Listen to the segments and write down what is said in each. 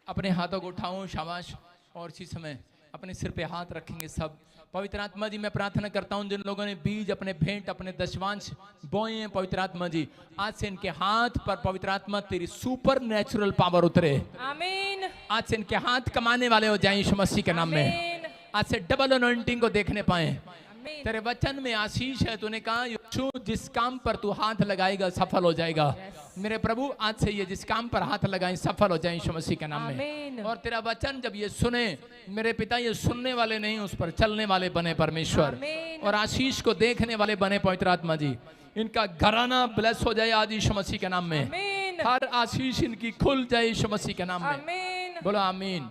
अपने हाथों को उठाऊं, शाबाश। और इसी समय अपने सिर पे हाथ रखेंगे सब। पवित्र आत्मा जी, मैं प्रार्थना करता हूं जिन लोगों ने बीज, अपने भेंट, अपने दशवांश बोए हैं, पवित्र आत्मा जी आज से इनके हाथ पर पवित्र आत्मा तेरी सुपर नेचुरल पावर उतरे। आमीन। आज से इनके हाथ कमाने वाले हो जाएं यीशु मसीह के नाम में। आमीन। आज से डबल अनॉइंटिंग को देखने पाए। आमीन। तेरे वचन में आशीष है। तूने कहा यीशु जिस काम पर तू हाथ लगाएगा सफल हो जाएगा। मेरे प्रभु आज से ये जिस काम पर हाथ लगाएं सफल हो जाएं यीशु मसीह के नाम में। आमीन। और तेरा वचन जब ये सुने मेरे पिता, ये सुनने वाले नहीं उस पर चलने वाले बने परमेश्वर। आमीन। और आशीष को देखने वाले बने पवित्र आत्मा जी। इनका घराना ब्लेस हो जाए आज यीशु मसीह के नाम में। आमीन। हर आशीष इनकी खुल जाए यीशु मसीह के नाम में। आमीन। बोलो आमीन।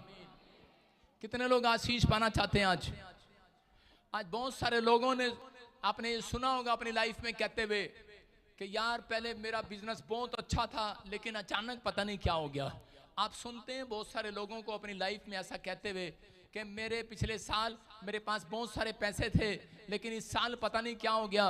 कितने लोग आशीष पाना चाहते हैं आज? आज बहुत सारे लोगों ने आपने ये सुना होगा अपनी लाइफ में कहते हुए कि यार पहले मेरा बिजनेस बहुत अच्छा था लेकिन अचानक पता नहीं क्या हो गया। आप सुनते हैं बहुत सारे लोगों को अपनी लाइफ में ऐसा कहते हुए कि मेरे पिछले साल मेरे पास बहुत सारे पैसे थे लेकिन इस साल पता नहीं क्या हो गया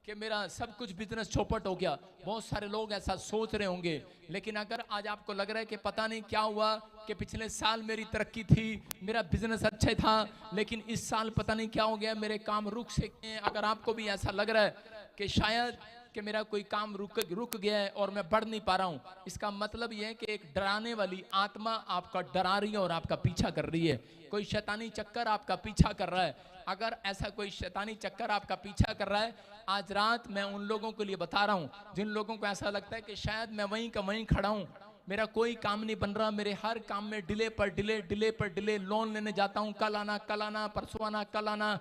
कि मेरा सब कुछ बिजनेस चौपट हो गया। बहुत सारे लोग ऐसा सोच रहे होंगे। लेकिन अगर आज आपको लग रहा है कि पता नहीं क्या हुआ कि पिछले साल मेरी तरक्की थी, मेरा बिजनेस अच्छा था, लेकिन इस साल पता नहीं क्या हो गया, मेरे काम रुक से गए। अगर आपको भी ऐसा लग रहा है कि शायद कि मेरा कोई काम रुक गया है और मैं बढ़ नहीं पा रहा हूँ, इसका मतलब यह है कि एक डराने वाली आत्मा आपका डरा रही है और आपका पीछा कर रही है। कोई शैतानी चक्कर आपका पीछा कर रहा है। अगर ऐसा कोई शैतानी चक्कर आपका पीछा कर रहा है, आज रात मैं उन लोगों के लिए बता रहा हूं जिन लोगों को ऐसा लगता है कि शायद मैं वहीं का वहीं खड़ा हूं, मेरा कोई काम नहीं बन रहा, मेरे हर काम में डिले पर डिले, डिले पर डिले, लोन लेने जाता हूं कल आना, परसों आना, कल आना,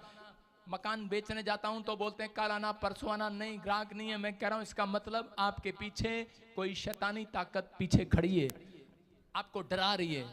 मकान बेचने जाता हूं तो बोलते हैं कल आना परसों आना, नहीं ग्राहक नहीं है। मैं कह रहा हूं इसका मतलब आपके पीछे कोई शैतानी ताकत पीछे खड़ी है, आपको डरा रही है।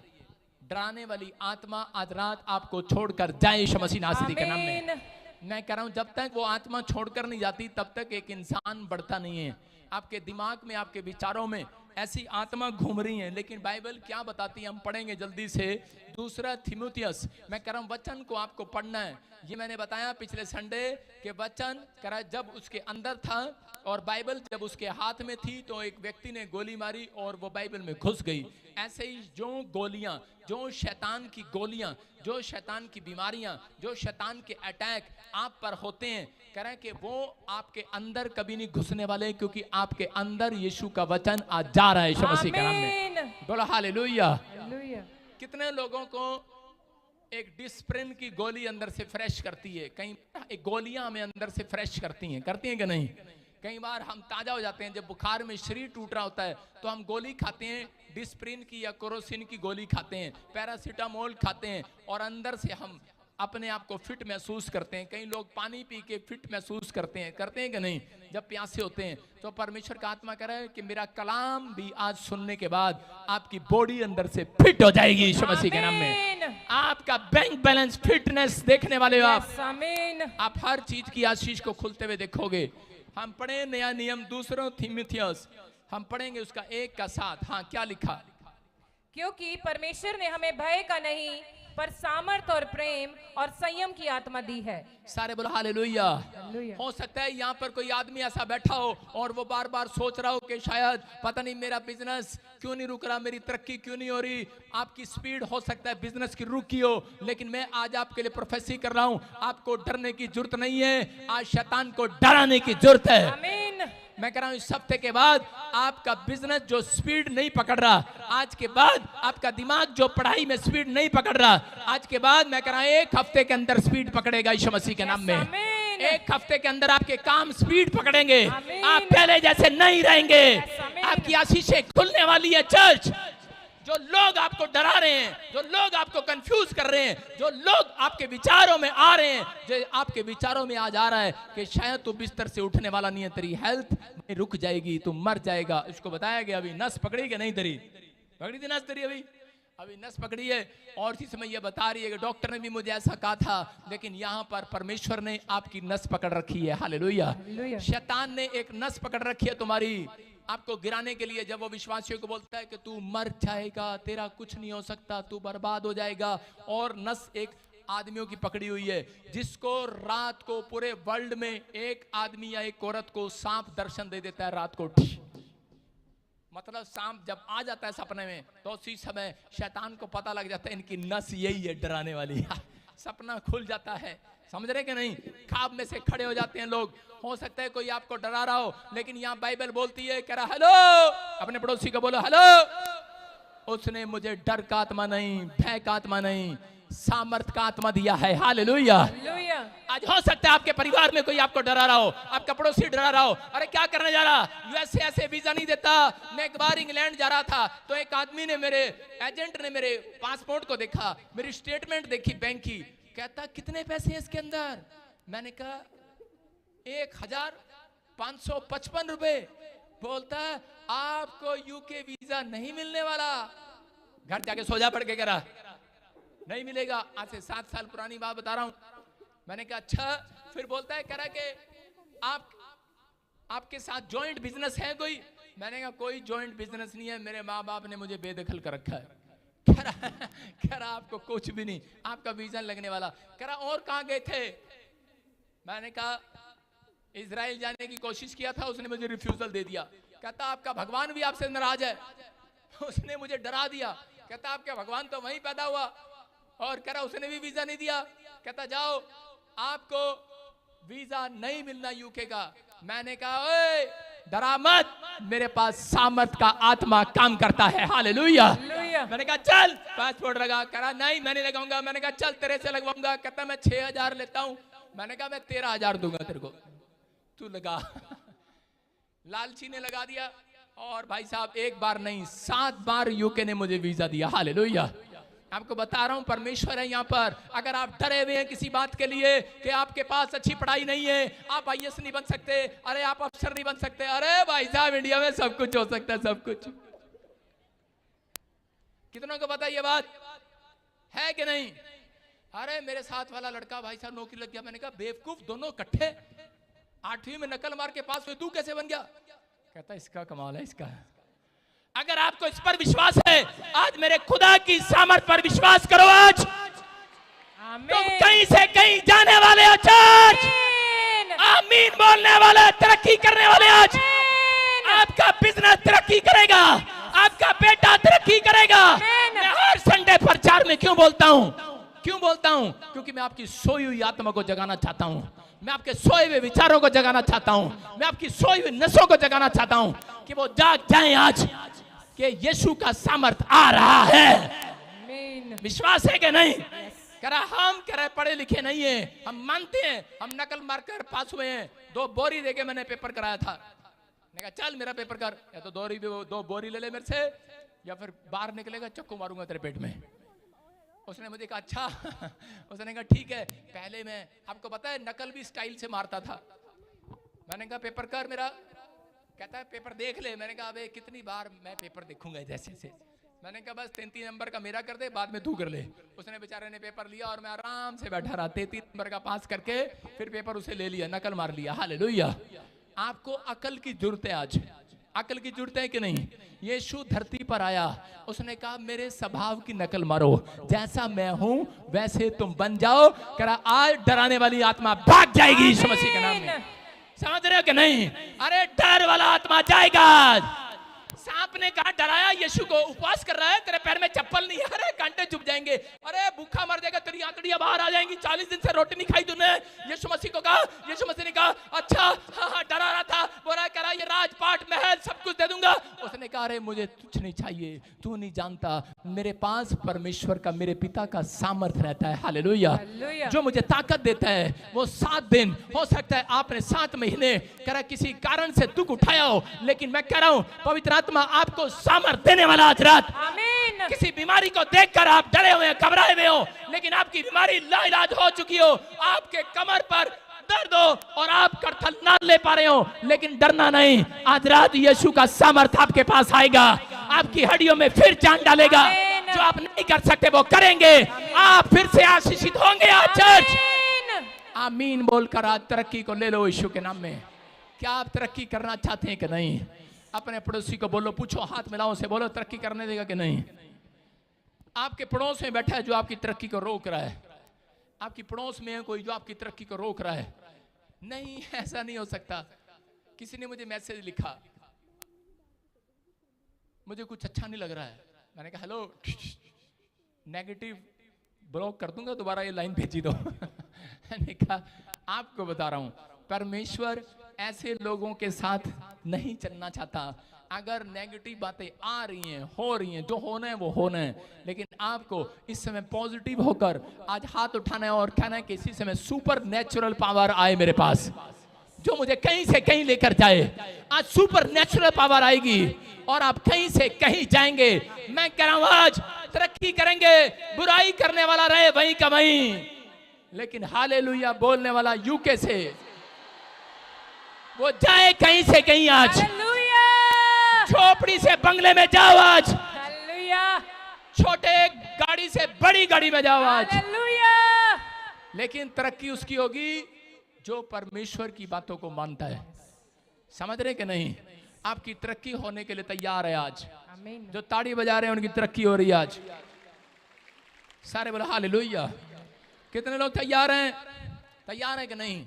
डराने वाली आत्मा आज रात आपको छोड़कर जाए यीशु मसीह नासरी के नाम में। मैं कह रहा हूं जब तक वो आत्मा छोड़कर नहीं जाती तब तक एक इंसान बढ़ता नहीं है। आपके दिमाग में, आपके विचारों में ऐसी आत्मा घूम रही है। लेकिन बाइबल क्या बताती है हम पढ़ेंगे जल्दी से। दूसरा थिमुथियस, मैं कह रहा हूं वचन को आपको पढ़ना है। ये मैंने बताया पिछले संडे के वचन करा जब उसके अंदर था और बाइबल जब उसके हाथ में थी तो एक व्यक्ति ने गोली मारी और वो बाइबल में घुस गई। ऐसे ही जो गोलियां, जो शैतान की गोलियां, जो शैतान की बीमारियां, जो शैतान के अटैक आप पर होते हैं, कह रहे हैं कि वो आपके अंदर कभी नहीं घुसने वाले, क्योंकि आपके अंदर यीशु का वचन आज जा रहा है यीशु मसीह के नाम में। बोलो हालेलुया। कितने लोगों को एक डिस्प्रिन की गोली अंदर से फ्रेश करती है, कई एक गोलियां हमें अंदर से फ्रेश करती हैं कि नहीं? कई बार हम ताजा हो जाते हैं जब बुखार में शरीर टूट रहा होता है तो हम गोली खाते हैं, डिस्प्रिन की या कोरोसिन की गोली खाते हैं, पैरासीटामोल खाते हैं और अंदर से हम अपने आप को फिट महसूस करते हैं। कई लोग पानी पी के फिट महसूस करते हैं कि नहीं? जब प्यासे होते हैं तो परमेश्वर का आत्मा कह रहा है कि मेरा कलाम भी आज सुनने के बाद आपकी बॉडी अंदर से फिट हो जाएगी यीशु मसीह के नाम में। आपका बैंक बैलेंस फिटनेस देखने वाले हो आप हर चीज की आशीष को खुलते हुए देखोगे। हम पढ़े नया नियम दूसरा थिमुथियस, हम पढ़ेंगे उसका 1 का 7। हाँ, क्या लिखा? क्योंकि परमेश्वर ने हमें भय का नहीं पर सामर्थ और प्रेम और संयम की आत्मा दी है। सारे बोलो हालेलुया। हो सकता है यहाँ पर कोई आदमी ऐसा बैठा हो और वो बार बार सोच रहा हो कि शायद पता नहीं मेरा बिजनेस क्यों नहीं रुक रहा, मेरी तरक्की क्यों नहीं हो रही। आपकी स्पीड हो सकता है बिजनेस की रुकी हो, लेकिन मैं आज आपके लिए प्रोफेसी कर रहा हूँ, आपको डरने की जरूरत नहीं है, आज शैतान को डराने की जरूरत है। आमीन। मैं कह रहा हूं इस हफ्ते के बाद आपका बिजनेस जो स्पीड नहीं पकड़ रहा, आज के बाद आपका दिमाग जो पढ़ाई में स्पीड नहीं पकड़ रहा, आज के बाद मैं कह रहा हूं 1 हफ्ते के अंदर स्पीड पकड़ेगा यीशु मसीह के नाम में। 1 हफ्ते के अंदर आपके काम स्पीड पकड़ेंगे, आप पहले जैसे नहीं रहेंगे, आपकी आशीषें खुलने वाली है। चर्च, जो लोग आपको डरा रहे हैं, जो लोग आपको कंफ्यूज कर रहे हैं, जो लोग आपके विचारों में आ रहे हैं, जो आपके विचारों में आज आ रहा है कि शायद तू बिस्तर से उठने वाला नहीं है, तेरी हेल्थ में रुक जाएगी, तू मर जाएगा, इसको बताया गया। अभी नस पकड़ी कि नहीं? तेरी पकड़ी थी नस, तेरी अभी नस पकड़ी है। और इसी समय ये बता रही है कि डॉक्टर ने भी मुझे ऐसा कहा था, लेकिन यहाँ पर परमेश्वर ने आपकी नस पकड़ रखी है। हालेलुया। शैतान ने एक नस पकड़ रखी है तुम्हारी, आपको गिराने के लिए। जब वो विश्वासियों को बोलता है कि तू मर जाएगा, तेरा कुछ नहीं हो सकता, तू बर्बाद हो जाएगा, और नस एक आदमियों की पकड़ी हुई है जिसको रात को पूरे वर्ल्ड में एक आदमी या एक औरत को सांप दर्शन दे देता है रात को। मतलब शाम जब आ जाता है सपने में तो उसी समय शैतान को पता लग जाता है इनकी नस यही है डराने वाली। सपना खुल जाता है, समझ रहे कि नहीं? ख्वाब में से खड़े हो जाते हैं लोग। हो सकता है कोई आपको डरा रहा हो, लेकिन यहाँ बाइबल बोलती है, कह रहा हेलो, अपने पड़ोसी को बोलो हेलो, उसने मुझे डर का आत्मा नहीं, भय का आत्मा नहीं, सामर्थ का आत्मा दिया है। हालेलुया। हालेलुया। आज हो सकता है आपके परिवार में कोई आपको डरा रहा हो, आपका पड़ोसी डरा रहा हो, अरे क्या करने जा रहा, यूएसए ऐसे वीजा नहीं देता। मैं एक बार इंग्लैंड जा रहा था तो एक आदमी ने, मेरे एजेंट ने मेरे पासपोर्ट को देखा, मेरी स्टेटमेंट देखी बैंक की, कहता कितने पैसे हैं इसके अंदर? मैंने कहा 1555 रुपए। बोलता आपको यूके वीजा नहीं मिलने वाला। घर जाके सो जा पड़ के, कह रहा नहीं मिलेगा। आज से 7 साल पुरानी बात बता रहा हूं। मैंने कहा अच्छा। फिर बोलता है, कह रहा कि आपके साथ जॉइंट बिजनेस है कोई? मैंने कहा कोई जॉइंट बिजनेस नहीं है, मेरे माँ बाप ने मुझे बेदखल कर रखा है। कह रहा आपको कुछ भी नहीं, आपका वीजा लगने वाला। कह रहा और कहाँ गए थे? मैंने कहा इजराइल जाने की कोशिश किया था, उसने मुझे रिफ्यूजल दे दिया। कहता आपका भगवान भी आपसे नाराज है, उसने मुझे डरा दिया। कहता आपका भगवान तो वहीं पैदा हुआ, और कह रहा उसने भी वीजा नहीं दिया। कहता जाओ आपको वीजा नहीं मिलना यूके का। मैंने कहा ओए डरा मत, मेरे पास सामर्थ का आत्मा काम करता है। हालेलुया। मैंने कहा चल पासपोर्ट लगा। कह रहा नहीं मैं नहीं लगाऊंगा। मैंने कहा चल तेरे से लगवाऊंगा। कहता मैं 6000 लेता हूं। मैंने कहा मैं 13000 दूंगा तेरे को, तू लगा। लालची ने लगा दिया, और भाई साहब एक बार नहीं 7 बार यूके ने मुझे वीजा दिया। हालेलुया। आपको बता रहा हूं परमेश्वर है यहाँ पर। अगर आप डरे हुए हैं किसी बात के लिए कि आपके पास अच्छी पढ़ाई नहीं है, आप आईएएस नहीं बन सकते, अरे आप अफसर नहीं बन सकते, अरे भाई साहब इंडिया में सब कुछ हो सकता है, सब कुछ। कितनों को पता ये बात है कि नहीं? अरे मेरे साथ वाला लड़का भाई साहब नौकरी लग गया। मैंने कहा बेवकूफ, दोनों इकट्ठे 8वीं में नकल मार के पास हुए, तू कैसे बन गया? कहता इसका कमाल है इसका। अगर आपको इस पर विश्वास है, आज मेरे खुदा की सामर्थ पर विश्वास करो। आज तुम कहीं से कहीं जाने वाले हो चर्च, आमीन बोलने वाले, तरक्की करने वाले। आज आपका बिजनेस तरक्की करेगा, आपका बेटा तरक्की करेगा। मैं हर संडे प्रचार में क्यों बोलता हूं? क्यों बोलता हूं? क्योंकि मैं आपकी सोई हुई आत्मा को जगाना चाहता हूं, मैं आपके सोए हुए विचारों को जगाना चाहता हूं, मैं आपकी सोई हुई नसों को जगाना चाहता हूं कि वो जाग जाएं आज कि यीशु का सामर्थ आ रहा है। विश्वास है कि नहीं? कह रहा हम कह रहे पढ़े लिखे नहीं है, हम मानते हैं हम नकल मारकर पास हुए हैं। 2 बोरी देके मैंने पेपर कराया था। मैंने कहा चल मेरा पेपर कर, या तो 2 बोरी ले ले मेरे से, या फिर बाहर निकलेगा चक्कू मारूंगा तेरे पेट में। उसने मुझे कहा अच्छा। उसने कहा ठीक है। पहले मैं, आपको पता है नकल भी स्टाइल से मारता था। मैंने कहा पेपर कर मेरा। कहता है पेपर देख ले। मैंने कहा अबे कितनी बार मैं पेपर देखूंगा जैसे से। मैंने कहा बस 33 नंबर का मेरा कर दे, बाद में तू कर ले। उसने बेचारे ने पेपर लिया और मैं आराम से बैठा रहा। 33 नंबर का पास करके फिर पेपर उसे ले लिया, नकल मार लिया। हालेलुया। आपको अकल की जरूरत है आज, अकल की जरूरत है कि नहीं? यीशु धरती पर आया, उसने कहा मेरे स्वभाव की नकल मारो, जैसा मैं हूं वैसे तुम बन जाओ। करा आज डराने वाली आत्मा भाग जाएगी यीशु मसीह के नाम में। समझ रहे हो कि नहीं? अरे डर वाला आत्मा जाएगा। सांप ने कहा डराया यीशु को, उपवास कर रहा है, तेरे पैर में चप्पल नहीं है, अरे कांटे चुभ जाएंगे, अरे भूखा मर जाएगा, तेरी आंतड़ियां बाहर आ जाएंगी, 40 दिन से रोटी नहीं खाई तूने। यीशु मसीह को कहा, यीशु मसीह ने कहा अच्छा हाँ डरा रहा था, बोला कह रहा ये राजपाट महल सब कुछ दे दूंगा। उसने कहा अरे मुझे कुछ नहीं चाहिए, तू नहीं जानता मेरे पास परमेश्वर का, मेरे पिता का सामर्थ्य रहता है। हालेलुया। जो मुझे ताकत देता है वो 7 दिन, हो सकता है आपने 7 महीने कह रहा किसी कारण से दुख उठाया हो, लेकिन मैं कह रहा हूं पवित्र आत्मा आपको सामर्थ्य देने वाला आज रात। आमीन। किसी बीमारी को देखकर आप डरे हुए, घबराए हुए हो, लेकिन आपकी बीमारी लाइलाज हो चुकी हो, आपके कमर पर दर्द हो और आप करथल ना ले पा रहे हो, लेकिन डरना नहीं, आज रात यीशु का सामर्थ्य आपके पास आएगा, आपकी हड्डियों में फिर जान डालेगा। जो आप नहीं कर सकते वो करेंगे, आप फिर से आशीषित होंगे आज चर्च। आमीन बोलकर आज तरक्की को ले लो यीशु के नाम में। क्या आप तरक्की करना चाहते हैं कि नहीं? अपने पड़ोसी को बोलो, पूछो, हाथ मिलाओ से बोलो तरक्की करने देगा कि नहीं? आपके पड़ोस में बैठा है जो आपकी तरक्की को रोक रहा है, आपकी पड़ोस में है कोई जो आपकी तरक्की को रोक रहा है। नहीं, ऐसा नहीं हो सकता। किसी ने मुझे मैसेज लिखा, मुझे कुछ अच्छा नहीं लग रहा है। मैंने कहा हेलो, नेगेटिव ब्लॉक कर दूंगा, दोबारा ये लाइन भेजी दो। मैंने कहा आपको बता रहा हूं, परमेश्वर ऐसे लोगों के साथ नहीं चलना चाहता। अगर नेगेटिव बातें आ रही हैं, हो रही हैं, जो होना है वो होना है, लेकिन आपको इस समय पॉजिटिव होकर आज हाथ उठाना है और कहना है कि इसी समय सुपर नेचुरल पावर आए मेरे पास, जो मुझे कहीं से कहीं लेकर जाए। आज सुपर नेचुरल पावर आएगी और आप कहीं से कहीं जाएंगे। मैं कह रहा हूं आज तरक्की करेंगे। बुराई करने वाला रहे वहीं का वहीं, लेकिन हालेलुया बोलने वाला यूके से वो जाए कहीं से कहीं। आज हालेलुया, झोपड़ी से बंगले में जाओ, आज हालेलुया, छोटे गाड़ी से बड़ी गाड़ी में जाओ आज, हालेलुया। लेकिन तरक्की उसकी होगी जो परमेश्वर की बातों को मानता है। समझ रहे कि नहीं? आपकी तरक्की होने के लिए तैयार है आज। आमीन। जो ताड़ी बजा रहे हैं उनकी तरक्की हो रही है आज। सारे बोलो हालेलुया। कितने लोग तैयार हैं? तैयार है कि नहीं?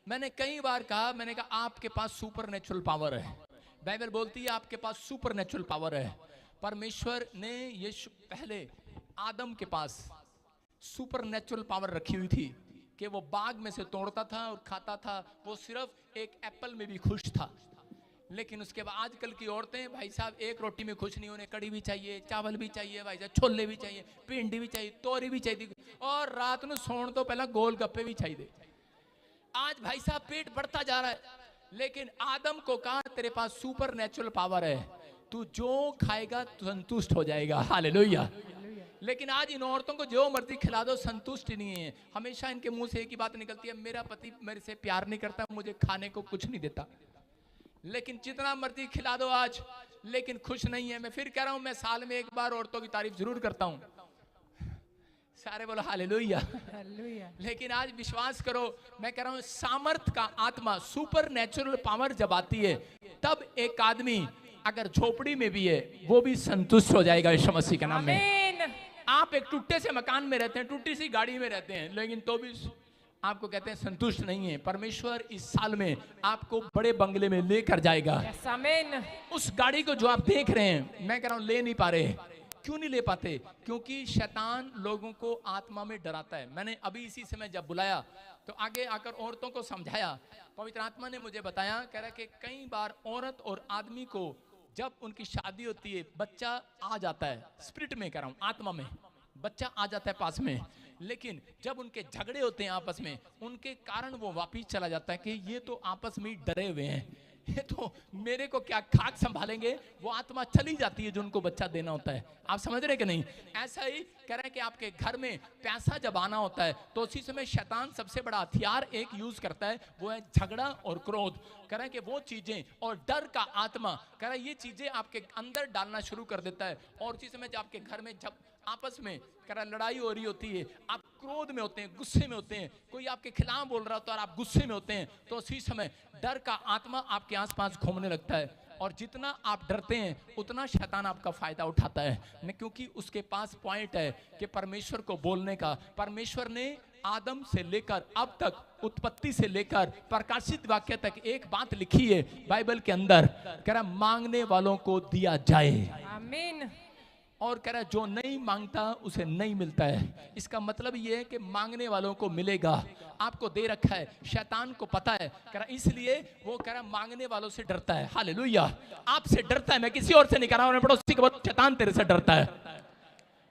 मैंने कई बार कहा, मैंने कहा आपके पास सुपर नेचुरल पावर है। बाइबल बोलती है आपके पास सुपर नेचुरल पावर है। परमेश्वर ने यीशु पहले आदम के पास सुपर नेचुरल पावर रखी हुई थी कि वो बाग में से तोड़ता था और खाता था। वो सिर्फ एक एप्पल में भी खुश था। लेकिन उसके बाद आजकल की औरतें भाई साहब एक रोटी में खुश नहीं, उन्हें कड़ी भी चाहिए, चावल भी चाहिए, भाई साहब छोले भी चाहिए, भिंडी भी चाहिए, तोरी भी चाहिए, और रात में सोने तो पहला गोल गप्पे भी चाहिए। आज भाई साहब पेट बढ़ता जा रहा है, लेकिन आदम को कहा तेरे पास सुपर नेचुरल पावर है, तू जो खाएगा तू संतुष्ट हो जाएगा। हालेलुया। लेकिन आज इन औरतों को जो मर्जी खिला दो संतुष्ट नहीं है। हमेशा इनके मुंह से एक ही बात निकलती है, मेरा पति मेरे से प्यार नहीं करता, मुझे खाने को कुछ नहीं देता। लेकिन जितना मर्जी खिला दो आज, लेकिन खुश नहीं है। मैं फिर कह रहा हूं, मैं साल में एक बार औरतों की तारीफ जरूर करता हूं। सारे बोलो हालेलुया। हालेलुया। लेकिन आज विश्वास करो, मैं कह रहा हूं सामर्थ का आत्मा, सुपर नेचुरल पावर जब आती है, तब एक आदमी अगर झोपड़ी में भी है वो भी संतुष्ट हो जाएगा यीशु मसीह के नाम में। आमीन। आप एक टूटे से मकान में रहते हैं, टूटी सी गाड़ी में रहते हैं, लेकिन तो भी आपको कहते हैं संतुष्ट नहीं है। परमेश्वर इस साल में आपको बड़े बंगले में लेकर जाएगा। यस, आमीन। उस गाड़ी को जो आप देख रहे हैं, मैं कह रहा हूं ले नहीं पा रहे। क्यों नहीं ले पाते? क्योंकि शैतान लोगों को आत्मा में डराता है। मैंने अभी इसी समय जब बुलाया तो आगे आकर औरतों को समझाया, पवित्र आत्मा ने मुझे बताया, कह रहा कि कई बार औरत और आदमी को जब उनकी शादी होती है, बच्चा आ जाता है, स्पिरिट में कह रहा हूं, आत्मा में बच्चा आ जाता है पास में, लेकिन जब उनके झगड़े होते हैं आपस में, उनके कारण वो वापिस चला जाता है कि ये तो आपस में ही डरे हुए हैं, ये तो मेरे को क्या खाक संभालेंगे। वो आत्मा चली जाती है जो उनको बच्चा देना होता है। आप समझ रहे कि नहीं? ऐसा ही कह रहे हैं कि आपके घर में पैसा जब आना होता है तो उसी समय शैतान सबसे बड़ा हथियार एक यूज करता है, वो है झगड़ा और क्रोध। कह रहे हैं कि वो चीजें और डर का आत्मा, कह रहा है ये चीजें आपके अंदर डालना शुरू कर देता है। और उसी समय जब आपके घर में जब आपस में कह रहा लड़ाई हो रही होती है, आप क्रोध में होते हैं, गुस्से में होते हैं, कोई आपके खिलाफ बोल रहा होता है और आप गुस्से में होते हैं, तो उसी समय डर का आत्मा आपके आसपास घूमने लगता है। और जितना आप डरते हैं उतना शैतान आपका फायदा उठाता है, क्योंकि उसके पास पॉइंट है कि परमेश्वर को बोलने का। परमेश्वर ने आदम से लेकर अब तक, उत्पत्ति से लेकर प्रकाशित वाक्य तक एक बात लिखी है बाइबल के अंदर, कह रहा मांगने वालों को दिया जाए। आमीन। और कह रहा है जो नहीं मांगता उसे नहीं मिलता है। इसका मतलब ये है कि मांगने वालों को मिलेगा। आपको दे रखा है, शैतान को पता है, कह रहा इसलिए वो कह रहा मांगने वालों से डरता है। हालेलुया। आपसे डरता है, मैं किसी और से नहीं कह रहा हूं, पड़ोसी के बहुत शैतान तेरे से डरता है,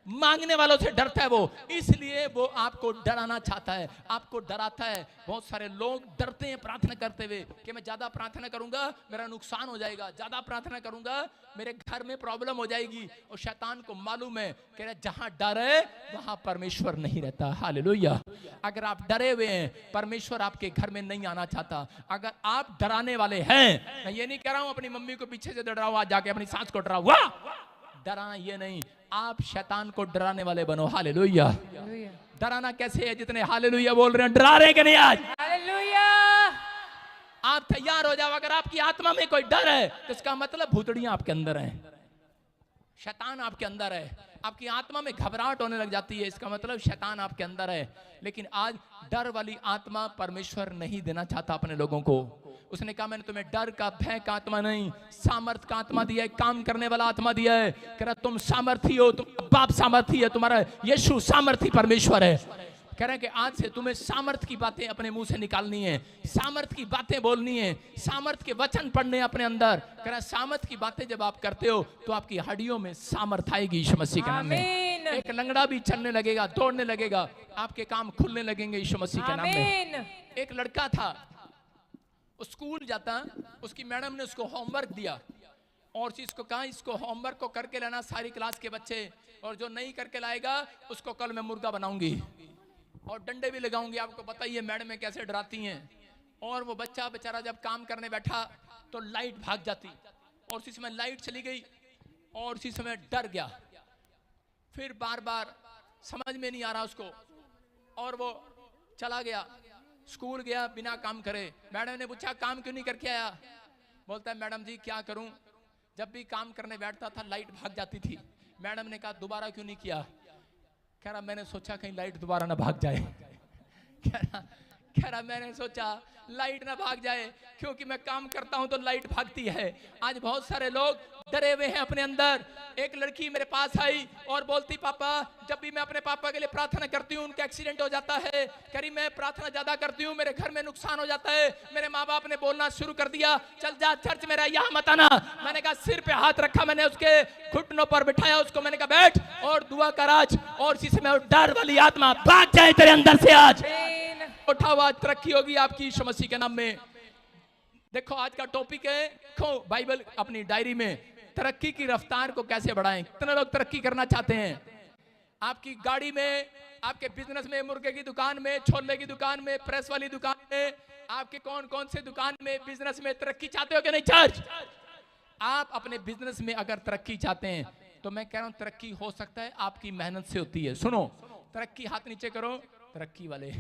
मांगने वालों से डरता है वो, इसलिए वो आपको डराना चाहता है, आपको डराता है। बहुत सारे लोग डरते हैं प्रार्थना करते हुए कि मैं ज्यादा प्रार्थना करूंगा मेरा नुकसान हो जाएगा, ज्यादा प्रार्थना करूंगा मेरे घर में प्रॉब्लम हो जाएगी। और शैतान को मालूम है कि जहां डर है वहां परमेश्वर नहीं रहता। हालेलुया। अगर आप डरे हुए हैं, परमेश्वर आपके घर में नहीं आना चाहता। अगर आप डराने वाले हैं, मैं ये नहीं कह रहा हूं अपनी मम्मी को पीछे से डराओ, आज जाके अपनी सास को डराओ, वाह, डराना ये नहीं, आप शैतान को डराने वाले बनो। हालेलुया। डराना कैसे है? जितने हालेलुया बोल रहे हैं डरा रहे कि नहीं आज? हालेलुया। आप तैयार हो जाओ। अगर आपकी आत्मा में कोई डर है तो इसका मतलब भूतड़ियां आपके अंदर हैं, शैतान आपके अंदर है। आपकी आत्मा में घबराहट होने लग जाती है, इसका मतलब शैतान आपके अंदर है। लेकिन आज डर वाली आत्मा परमेश्वर नहीं देना चाहता अपने लोगों को। उसने कहा मैंने तुम्हें डर का, भय का आत्मा नहीं, सामर्थ का आत्मा दिया है, काम करने वाला आत्मा दिया है। कह रहा तुम सामर्थी हो, तुम बाप सामर्थी है, तुम्हारा यीशु सामर्थी परमेश्वर है। कह रहे कि आज से तुम्हें सामर्थ की बातें अपने मुंह से निकालनी है, सामर्थ की बातें बोलनी है, सामर्थ के वचन पढ़ने अपने अंदर। कह रहा सामर्थ की बातें जब आप करते हो तो आपकी हड्डियों में सामर्थ आएगी यीशु मसीह के नाम में। एक लंगड़ा भी चलने लगेगा, दौड़ने लगेगा, आपके काम खुलने लगेंगे यीशु मसीह के नाम में। एक लड़का था, स्कूल जाता, उसकी मैडम ने उसको होमवर्क दिया और इसको कहा इसको होमवर्क को करके लाना सारी क्लास के बच्चे, और जो नहीं करके लाएगा उसको कल मैं मुर्गा बनाऊंगी और डंडे भी लगाऊंगी। आपको पता ही है मैडम कैसे डराती हैं। और वो बच्चा बेचारा जब काम करने बैठा तो लाइट भाग जाती और उसी समय लाइट चली गई और उसी समय डर गया। फिर बार बार समझ में नहीं आ रहा उसको और वो चला गया, स्कूल गया बिना काम करे। मैडम ने पूछा काम क्यों नहीं करके आया? बोलता है मैडम जी क्या करूं, जब भी काम करने बैठता था लाइट भाग जाती थी। मैडम ने कहा दोबारा क्यों नहीं किया? कह रहा मैंने सोचा कहीं लाइट दोबारा ना भाग जाए। कह रहा मैंने सोचा लाइट ना भाग जाए, क्योंकि मैं काम करता हूं तो लाइट भागती है। आज बहुत सारे लोग डरे हुए हैं अपने अंदर। एक लड़की मेरे पास आई और बोलती पापा जब भी मैं अपने पापा के लिए प्रार्थना करती हूँ उनका एक्सीडेंट हो जाता है। कह रही मैं प्रार्थना ज्यादा करती हूँ, मेरे घर में नुकसान हो जाता है। मेरे माँ बाप ने बोलना शुरू कर दिया चल जा चर्च में रह, यहाँ मत आना। मैंने कहा सिर पे हाथ रखा, मैंने उसके घुटनों पर बिठाया उसको, मैंने कहा बैठ और दुआ कर आज, और इसी समय डर वाली आत्मा भाग जाए तेरे अंदर से। आज उठा हुआ तरक्की होगी आपकी यीशु मसीह के नाम में। देखो आज का टॉपिक है, देखो बाइबल अपनी डायरी में, तरक्की की रफ्तार को कैसे बढ़ाएं। कितने लोग तरक्की करना चाहते हैं? आपकी गाड़ी में, आपके बिजनेस में, मुर्गे की दुकान में, छोले की दुकान में, प्रेस वाली दुकान में, आपके कौन कौन से दुकान में, बिजनेस में तरक्की चाहते हो कि नहीं? चर्च, आप अपने बिजनेस में अगर तरक्की चाहते हैं तो मैं कह रहा हूं तरक्की हो सकता है आपकी मेहनत से होती है। सुनो, तरक्की, हाथ नीचे करो तरक्की वाले।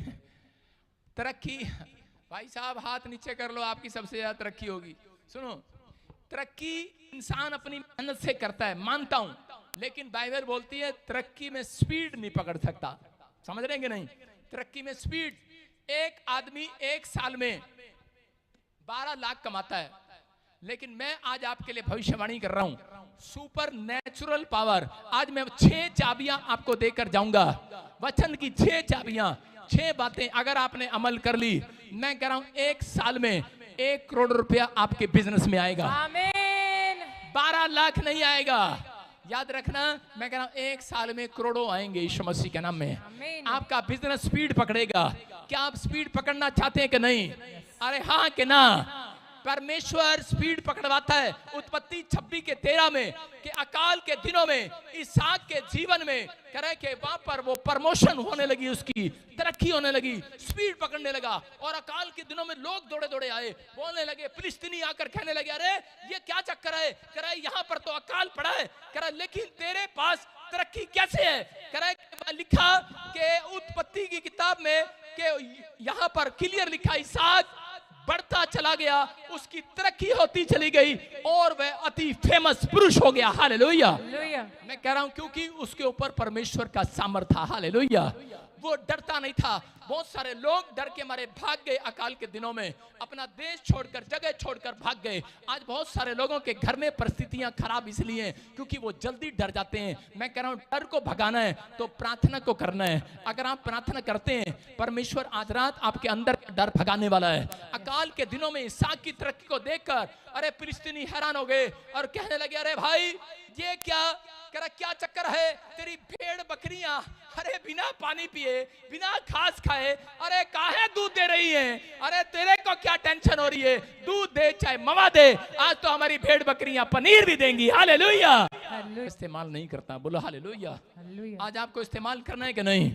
तरक्की भाई साहब हाथ नीचे कर लो, आपकी सबसे ज्यादा तरक्की होगी। सुनो, तरक्की इंसान अपनी मेहनत से करता है, मानता हूं, लेकिन बाइबल बोलती है तरक्की में स्पीड नहीं पकड़ सकता। समझ रहे हैं कि नहीं? तरक्की में स्पीड, एक आदमी एक साल में 12 लाख कमाता है, लेकिन मैं आज आपके लिए भविष्यवाणी कर रहा हूं, सुपर नेचुरल पावर। आज मैं 6 चाबियां आपको देकर जाऊंगा, वचन की 6 चाबियां, 6 बातें अगर आपने अमल कर ली, मैं कह रहा हूं 1 साल में 1 करोड़ रुपया आपके बिजनेस में आएगा। आमीन। 12 लाख नहीं आएगा, याद रखना। मैं कह रहा हूं 1 साल में करोड़ों आएंगे यीशु मसीह के नाम में। आमीन। आपका बिजनेस स्पीड पकड़ेगा। क्या आप स्पीड पकड़ना चाहते हैं कि नहीं? अरे हाँ कि ना? परमेश्वर स्पीड पकड़वाता है। उत्पत्ति 26:13 में कि अकाल के दिनों में इसहाक के जीवन में करे कि वहां पर वो प्रमोशन होने लगी, उसकी तरक्की होने लगी, स्पीड पकड़ने लगा। और अकाल के दिनों में लोग दौड़े दौड़े आए, बोलने लगे, फिलिस्तीनी आकर कहने लगे अरे ये क्या चक्कर है? कह रहा है यहाँ पर तो अकाल पड़ा है, कह रहा लेकिन तेरे पास तरक्की कैसे है? कह रहा है लिखा कि उत्पत्ति की किताब में कि यहाँ पर क्लियर लिखा इसहाक बढ़ता चला गया, उसकी तरक्की होती चली गई और वह अति फेमस पुरुष हो गया। हालेलुया। मैं कह रहा हूं क्योंकि उसके ऊपर परमेश्वर का सामर्थ था। हालेलुया। वो डरता नहीं था। बहुत सारे लोग डर के मारे भाग गए अकाल के दिनों में, अपना देश छोड़कर, जगह छोड़कर भाग गए। आज बहुत सारे लोगों के घर में परिस्थितियां खराब इसलिए क्योंकि वो जल्दी डर जाते हैं। मैं कह रहा हूं डर को भगाना है तो प्रार्थना को करना है। अगर आप प्रार्थना करते हैं, परमेश्वर आज रात आपके अंदर डर भगाने वाला है। अकाल के दिनों में इसहाक की तरक्की को देखकर अरे फिलिस्तीनी हैरान हो गए और कहने लगे अरे भाई ये क्या चक्कर है? तेरी भेड़ बकरियां अरे बिना पानी पिए, बिना घास खाए, अरे काहे दूध दे रही हैं? अरे तेरे को क्या टेंशन हो रही है? दूध दे चाहे मवा दे, आज तो हमारी भेड़ बकरियां पनीर भी देंगी। हालेलुया। इस्तेमाल नहीं करता, बोलो हालेलुया। आज आपको इस्तेमाल करना है कि नहीं?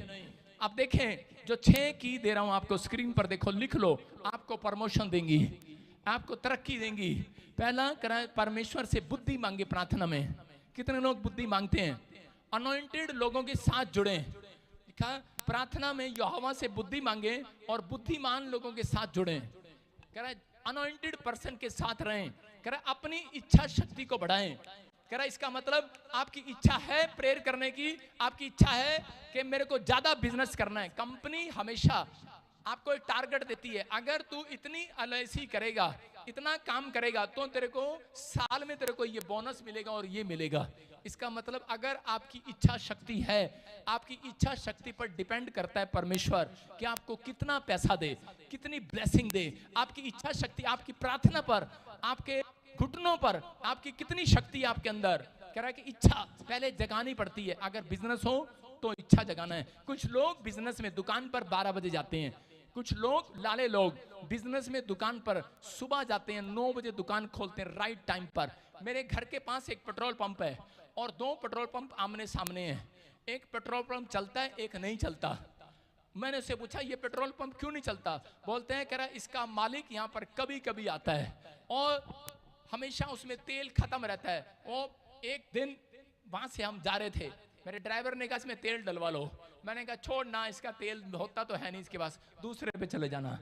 आप देखें जो 6 की दे रहा हूं आपको, स्क्रीन पर देखो, लिख लो। आपको प्रमोशन देंगी, आपको तरक्की देंगी। पहला करा परमेश्वर से बुद्धि मांगे प्रार्थना में। कितने लोग बुद्धि मांगते हैं? अनॉइंटेड लोगों के साथ जुड़े। लिखा प्रार्थना में यहोवा से बुद्धि मांगे और बुद्धिमान लोगों के साथ जुड़े। कह रहा है अनॉइंटेड पर्सन के साथ रहें। कह रहा है अपनी इच्छा शक्ति को बढ़ाएं। कह रहा है इसका मतलब आपकी इच्छा है प्रेयर करने की, आपकी इच्छा है कि मेरे को ज्यादा बिजनेस करना है। कंपनी हमेशा आपको एक टारगेट देती है, अगर तू इतनी एलआईसी करेगा, इतना काम करेगा, तो तेरे को साल में तेरे को ये बोनस मिलेगा और ये मिलेगा। इसका मतलब अगर आपकी इच्छा शक्ति है, आपकी इच्छा शक्ति पर डिपेंड करता है परमेश्वर कि आपको कितना पैसा दे, कितनी ब्लेसिंग दे। आपकी इच्छा शक्ति, आपकी प्रार्थना पर, आपके घुटनों पर आपकी कितनी शक्ति है आपके अंदर। कह रहा है कि इच्छा पहले जगानी पड़ती है। अगर बिजनेस हो तो इच्छा जगाना है। कुछ लोग बिजनेस में दुकान पर 12 बजे जाते हैं, कुछ लोग लाले लोग बिजनेस में दुकान पर सुबह जाते हैं, 9 बजे दुकान खोलते हैं राइट टाइम पर। मेरे घर के पास एक पेट्रोल पंप है और 2 पेट्रोल पंप आमने सामने हैं। एक पेट्रोल पंप चलता है, एक नहीं चलता। मैंने उससे पूछा ये पेट्रोल पंप क्यों नहीं चलता? बोलते हैं, कह रहा इसका मालिक यहाँ पर कभी कभी आता है और हमेशा उसमें तेल खत्म रहता है। और एक दिन वहां से हम जा रहे थे, मेरे ड्राइवर ने कहा इसमें तेल डलवा लो। मैंने कहा छोड़ ना, इसका तेल होता तो है नहीं इसके पास, दूसरे पे चले जाना।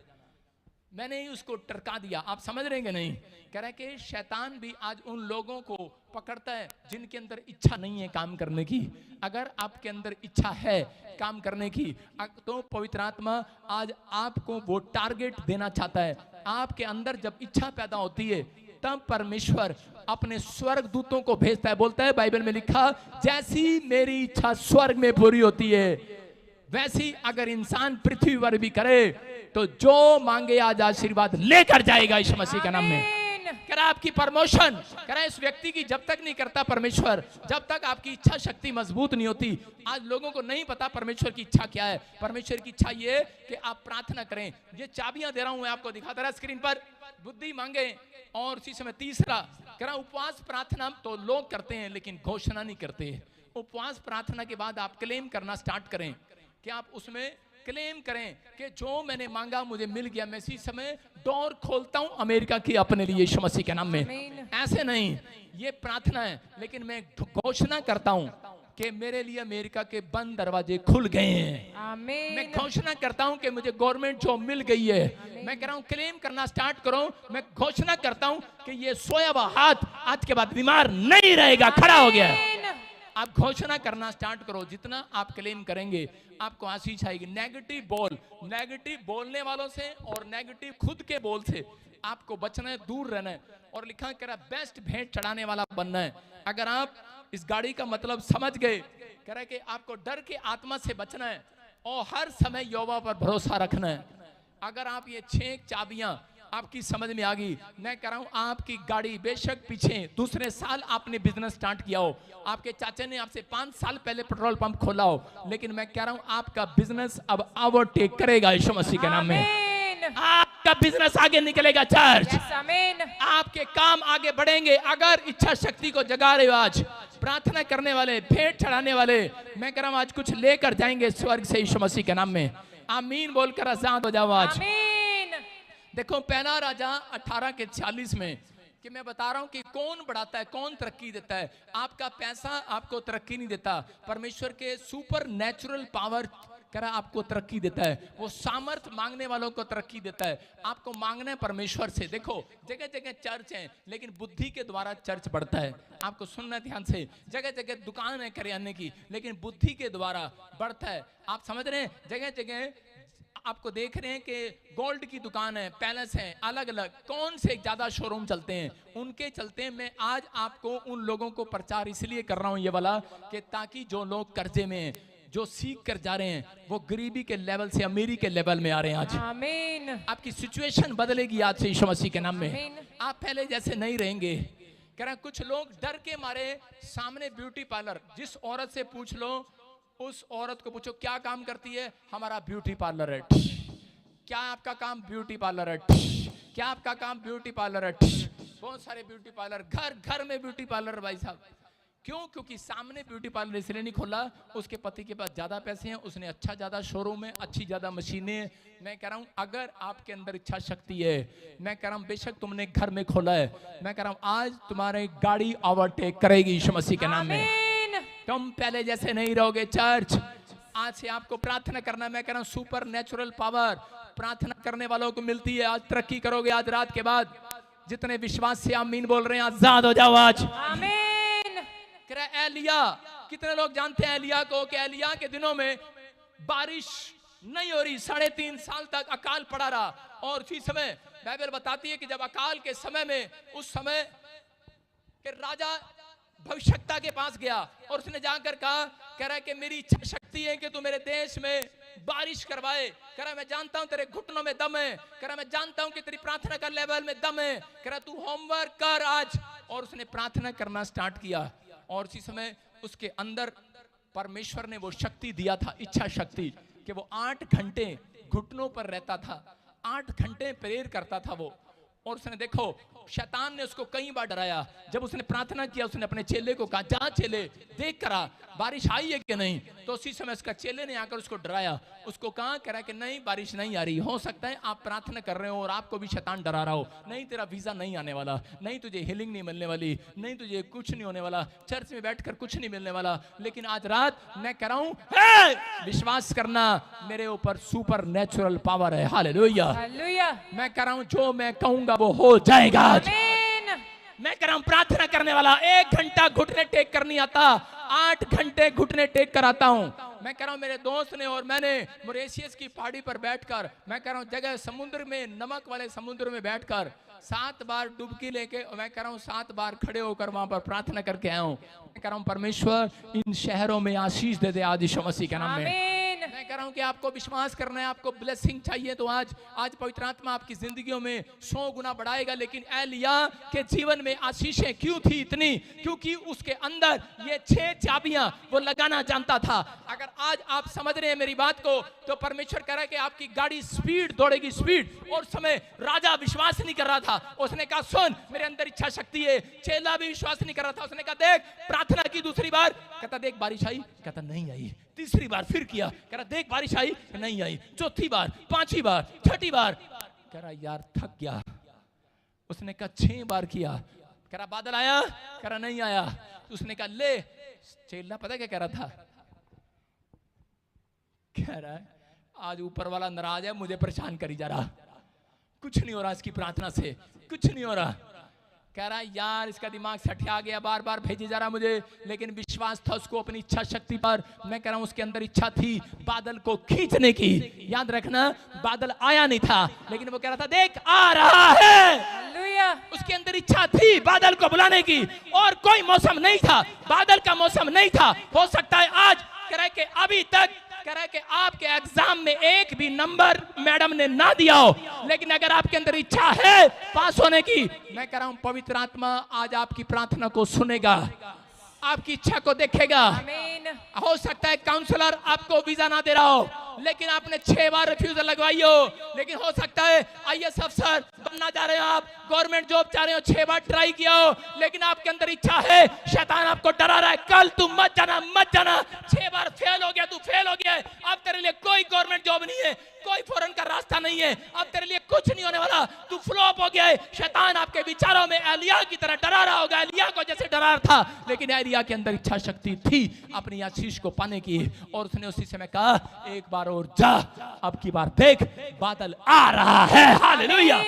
मैंने ही उसको टरका दिया। आप समझ रहे हैं कि नहीं? कह रहे कि शैतान भी आज उन लोगों को पकड़ता है जिनके अंदर इच्छा नहीं है काम करने की। अगर आपके अंदर इच्छा है काम करने की तो पवित्र आत्मा आज आपको वो टारगेट देना चाहता है। आपके अंदर जब इच्छा पैदा होती है तब परमेश्वर अपने स्वर्ग दूतों को भेजता है। बोलता है बाइबल में लिखा, जैसी मेरी इच्छा स्वर्ग में पूरी होती है वैसी अगर इंसान पृथ्वी पर भी करे तो जो मांगे आज आशीर्वाद लेकर जाएगा यीशु मसीह के नाम में। कह रहा आपकी प्रमोशन, कह रहा इस व्यक्ति की जब तक नहीं करता परमेश्वर, जब तक आपकी इच्छा शक्ति मजबूत नहीं होती। आज लोगों को नहीं पता परमेश्वर की इच्छा क्या है। परमेश्वर की इच्छा ये कि आप प्रार्थना करें। ये चाबियां दे रहा हूं मैं आपको, दिखाता रहा स्क्रीन पर। बुद्धि मांगे और उसी समय तीसरा कह रहा उपवास प्रार्थना तो लोग करते हैं लेकिन घोषणा नहीं करते। उपवास प्रार्थना के बाद आप क्लेम करना स्टार्ट करें कि आप उसमें क्लेम करें कि जो मैंने मांगा मुझे मिल गया। मैं इसी समय डोर खोलता हूं अमेरिका की अपने लिए यीशु मसीह के नाम में। ऐसे नहीं, ये प्रार्थना है, लेकिन मैं घोषणा करता हूं कि मेरे लिए अमेरिका के बंद दरवाजे खुल गए हैं। मैं घोषणा करता हूं कि मुझे गवर्नमेंट जॉब मिल गई है। मैं कह रहा हूं क्लेम करना स्टार्ट करो। मैं घोषणा करता हूं कि ये सोया हुआ हाथ आज के बाद बीमार नहीं रहेगा, खड़ा हो गया है। आप घोषणा करना स्टार्ट करो। जितना आप क्लेम करेंगे आपको आशीष आएगी। नेगेटिव बोलने वालों से और नेगेटिव खुद के बोल से आपको बचना है, दूर रहना है। और लिखा कह रहा बेस्ट भेंट चढ़ाने वाला बनना है। अगर आप इस गाड़ी का मतलब समझ गए, कह रहा है कि आपको डर के आत्मा से बचना है और हर समय यहोवा पर भरोसा रखना है। अगर आप ये 6 चाबियां आपकी समझ में आ गई, मैं कह रहा हूं आपकी गाड़ी बेशक पीछे दूसरे साल आपने बिजनेस स्टार्ट किया हो, आपके चाचा ने आपसे 5 साल पहले पेट्रोल पंप खोला हो, लेकिन मैं कह रहा हूं आपका बिजनेस अब ओवरटेक करेगा यीशु मसीह के नाम में। आपका बिजनेस आगे निकलेगा चर्च। आपके काम आगे बढ़ेंगे अगर इच्छा शक्ति को जगा रहे हो। आज प्रार्थना करने वाले, भेंट चढ़ाने वाले, मैं कह रहा हूं आज कुछ लेकर जाएंगे स्वर्ग से यीशु मसीह के नाम में। आमीन बोलकर आजाद हो जाओ आज। देखो पहला राजा 18:46 में कि मैं बता रहा हूं कि कौन बढ़ाता है, कौन तरक्की देता है। आपका पैसा आपको तरक्की नहीं देता, परमेश्वर के सुपर नेचुरल पावर करा आपको तरक्की देता है। वो सामर्थ मांगने वालों को तरक्की देता है। आपको मांगना है परमेश्वर से। देखो जगह जगह चर्च है लेकिन बुद्धि के द्वारा चर्च बढ़ता है। आपको सुनना ध्यान से। जगह जगह दुकान है करियाने की लेकिन बुद्धि के द्वारा बढ़ता है। आप समझ रहे हैं? जगह जगह आपको देख रहे हैं कि गोल्ड की दुकान है, पैलेस है, अलग अलग कौन से ज्यादा शोरूम चलते हैं, उनके चलते हैं। मैं आज आपको उन लोगों को प्रचार इसलिए कर रहा हूं ये वाला कि ताकि जो लोग कर्जे में हैं, जो सीख कर जा रहे हैं, वो गरीबी के लेवल से अमीरी के लेवल में आ रहे हैं आज। आमीन। आपकी सिचुएशन बदलेगी आज से यीशु मसीह के नाम में। आप पहले जैसे नहीं रहेंगे। कह रहा कुछ लोग डर के मारे सामने ब्यूटी पार्लर, जिस औरत से पूछ लो, उस औरत को पूछो क्या काम करती है, हमारा ब्यूटी पार्लर है। क्या आपका काम? ब्यूटी पार्लर है। क्या आपका काम? ब्यूटी पार्लर है। बहुत सारे ब्यूटी पार्लर, घर घर में ब्यूटी पार्लर भाई साहब। क्यों? क्योंकि सामने ब्यूटी पार्लर इसलिए नहीं खोला, उसके पति के पास ज्यादा पैसे हैं, उसने अच्छा ज्यादा शोरूम है, अच्छी ज्यादा मशीनें हैं। मैं कह रहा हूं अगर आपके अंदर इच्छा शक्ति है, मैं कह रहा हूं बेशक तुमने घर में खोला है, मैं कह रहा हूं आज तुम्हारी गाड़ी ओवरटेक करेगी यीशु मसीह के नाम में। तुम पहले जैसे नहीं रहोगे चर्च। आज से आपको प्रार्थना करना, मैं कह रहा हूं सुपर नेचुरल पावर प्रार्थना करने वालों को मिलती है। आज तरक्की करोगे। आज रात के बाद जितने विश्वास से आमीन बोल रहे हैं आजाद हो जाओ आज। आमीन। कह रहा एलिया, कितने लोग जानते हैं एलिया को कि एलिया के दिनों में बारिश नहीं हो रही। 3.5 साल तक अकाल पड़ा रहा। और उसी समय बाइबल बताती है कि जब अकाल के समय में, उस समय के राजा भविष्यवक्ता के पास गया और उसने जाकर कहा, कह रहा है कि मेरी इच्छा शक्ति है कि तू मेरे देश में बारिश करवाए। कह रहा है मैं जानता हूं तेरे घुटनों में दम है। कह रहा है मैं जानता हूं कि तेरी प्रार्थना का लेवल में दम है। कह रहा है तू होमवर्क कर आज। और उसने प्रार्थना करना स्टार्ट किया। और उसी समय उसके अंदर परमेश्वर ने वो शक्ति दिया था, इच्छा शक्ति, कि वो 8 घंटे घुटनों पर रहता था, 8 घंटे प्रेयर करता था वो। और उसने देखो, शैतान ने उसको कई बार डराया। जब उसने प्रार्थना किया, उसने अपने चेले को कहा, जा चेले देख करा बारिश आई है कि नहीं। तो उसी समय उसका चेले ने आकर उसको डराया। उसको कहा, कह रहा कि नहीं बारिश नहीं आ रही। हो सकता है आप प्रार्थना कर रहे हो और आपको भी शैतान डरा रहा हो, नहीं तेरा वीजा नहीं आने वाला, नहीं तुझे हीलिंग नहीं मिलने वाली, नहीं तुझे कुछ नहीं होने वाला, चर्च में बैठकर कुछ नहीं मिलने वाला। लेकिन आज रात मैं कह रहा हूं, विश्वास करना, मेरे ऊपर सुपर नेचुरल पावर है। हालेलुया। हालेलुया। मैं कह रहा हूं जो मैं कहूंगा वो हो जाएगा। आमीन। मैं कह रहा हूं प्रार्थना करने वाला 1 घंटा घुटने टेक कर नहीं आता, 8 घंटे घुटने टेक कर आता हूं। मैं कह रहा हूं मेरे दोस्त ने और मैंने मॉरिशस की पहाड़ी पर बैठकर, मैं कह रहा हूं जगह समुद्र में, नमक वाले समुद्र में बैठकर 7 बार डुबकी लेके, मैं कह रहा हूं 7 बार खड़े होकर वहां पर प्रार्थना करके आया हूं। मैं कह रहा हूं परमेश्वर इन शहरों में आशीष दे दे आज यीशु मसीह के नाम में। आमीन। मैं कह रहा हूं कि आपको विश्वास करना है, आपको ब्लेसिंग चाहिए तो आज पवित्र आत्मा आपकी जिंदगियों में 100 गुना बढ़ाएगा। लेकिन एलिया के जीवन में आशीषें क्यों थी इतनी? क्योंकि उसके अंदर ये 6 चाबियां वो लगाना जानता था। अगर आज आप समझ रहे हैं मेरी बात को, तो परमेश्वर कह रहा है कि आपकी गाड़ी स्पीड दौड़ेगी, स्पीड। और समय राजा विश्वास नहीं कर रहा था, उसने कहा सुन मेरे अंदर इच्छा शक्ति है। चेला भी विश्वास नहीं कर रहा था, उसने कहा देख, प्रार्थना की दूसरी बार, कहता देख बारिश आई, कहता नहीं आई। तीसरी बार फिर किया, कह रहा देख बारिश आई, नहीं आई। चौथी बार, 5वीं बार, 6ठी बार, कह रहा यार थक गया। उसने कहा 6 बार किया, कह रहा बादल आया, कह रहा नहीं आया। उसने कहा ले, चेला पता क्या कह रहा था? कह रहा है आज ऊपर वाला नाराज है, मुझे परेशान करी जा रहा, कुछ नहीं हो रहा इसकी प्रार्थना से, कुछ नहीं हो रहा। कह रहा यार इसका दिमाग सठिया गया, बार बार भेजे जा रहा मुझे। लेकिन विश्वास था उसको अपनी इच्छा शक्ति पर। मैं कह रहा हूं उसके अंदर इच्छा थी बादल को खींचने की। याद रखना बादल आया नहीं था, लेकिन वो कह रहा था देख आ रहा है। हालेलुया। उसके अंदर इच्छा थी बादल को बुलाने की। और कोई मौसम नहीं था, बादल का मौसम नहीं था। हो सकता है आज कह रहा है कि अभी तक कह रहा है कि आपके एग्जाम में 1 भी नंबर मैडम ने ना दिया हो, लेकिन अगर आपके अंदर इच्छा है पास होने की, मैं कह रहा हूं पवित्र आत्मा आज आपकी प्रार्थना को सुनेगा, आपकी इच्छा को देखेगा। आमीन। हो सकता है काउंसलर आपको वीजा ना दे रहा हो, लेकिन आपने 6 बार रिफ्यूजल लगवाई हो। लेकिन हो सकता है IAS अफसर बनना चाह रहे हो आप, गवर्नमेंट जॉब चाह रहे हो, 6 बार ट्राई किया हो, लेकिन आपके अंदर इच्छा है। शैतान आपको डरा रहा है, कल तू मत जाना, मत जाना, 6 बार फेल हो गया, तू फेल हो गया है, अब तेरे लिए कोई गवर्नमेंट जॉब नहीं है, कोई फॉरेन का रास्ता नहीं है, अब तेरे लिए कुछ नहीं होने वाला, तू फ्लॉप हो गया है। शैतान आपके विचारों में एलिया की तरह डरा रहा होगा, एलिया को जैसे डरा रहा था। लेकिन एलिया के अंदर इच्छा शक्ति थी अपनी आशीष को पाने की। और उसने उसी समय कहा एक बार और जा, अब की बार देख बादल आ रहा है। हालेलुया।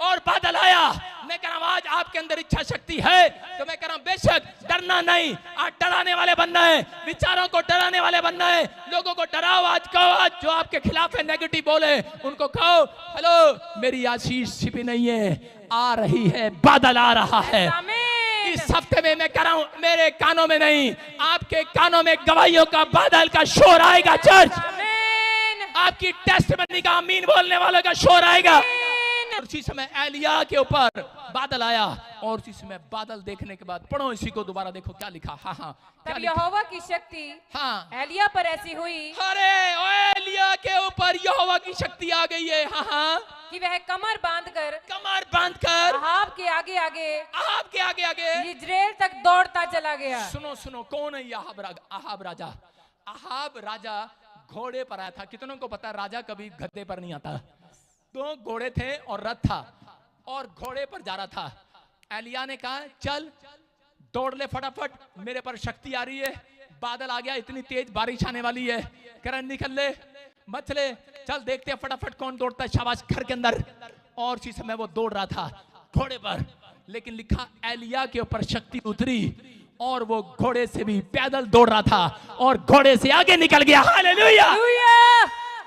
और बादल आया। मैं कह रहा हूं आज आपके अंदर इच्छा शक्ति है तो मैं कह रहा हूं बेशक डरना नहीं, आज डराने वाले बनना है, विचारों को डराने वाले बनना है। लोगों को डराओ, आज कहो, आज जो आपके खिलाफ है नेगेटिव बोले उनको कहो हेलो मेरी आशीष छिपी नहीं है, आ रही है, बादल आ रहा है। इस हफ्ते में मैं कह रहा हूं मेरे कानों में नहीं, आपके कानों में गवाहियों का बादल का शोर आएगा। चर्च आपकी टेस्टमनी का आमीन बोलने वालों का शोर आएगा। और उसी समय एलिया के ऊपर बादल आया। और उसी समय बादल देखने के बाद पढ़ो इसी को दोबारा, देखो क्या लिखा। हाँ हाँ तब यहोवा की शक्ति हाँ एलिया पर ऐसी हुई, अरे एलिया के ऊपर यहोवा की शक्ति आ गई है। हाँ हाँ कि वह कमर बांधकर अहाब के आगे आगे इजराइल तक दौड़ता चला गया। सुनो सुनो, कौन है ये अहाब राजा? अहाब राजा घोड़े पर आया था। कितनों को पता है राजा कभी गद्दे पर नहीं आता? 2 घोड़े थे और रथ था, और घोड़े पर जा रहा था। एलिया ने कहा चल दौड़ ले फटाफट, मेरे पर शक्ति आ रही है, बादल आ गया, इतनी तेज बारिश आने वाली है। करण निकल ले, मत चले, चल देखते हैं फटाफट कौन दौड़ता है, शाबाश, घर के अंदर। और उसी समय वो दौड़ रहा था घोड़े पर, लेकिन लिखा एलिया के ऊपर शक्ति उतरी और वो घोड़े से भी पैदल दौड़ रहा था और घोड़े से आगे निकल गया। हालेलुया।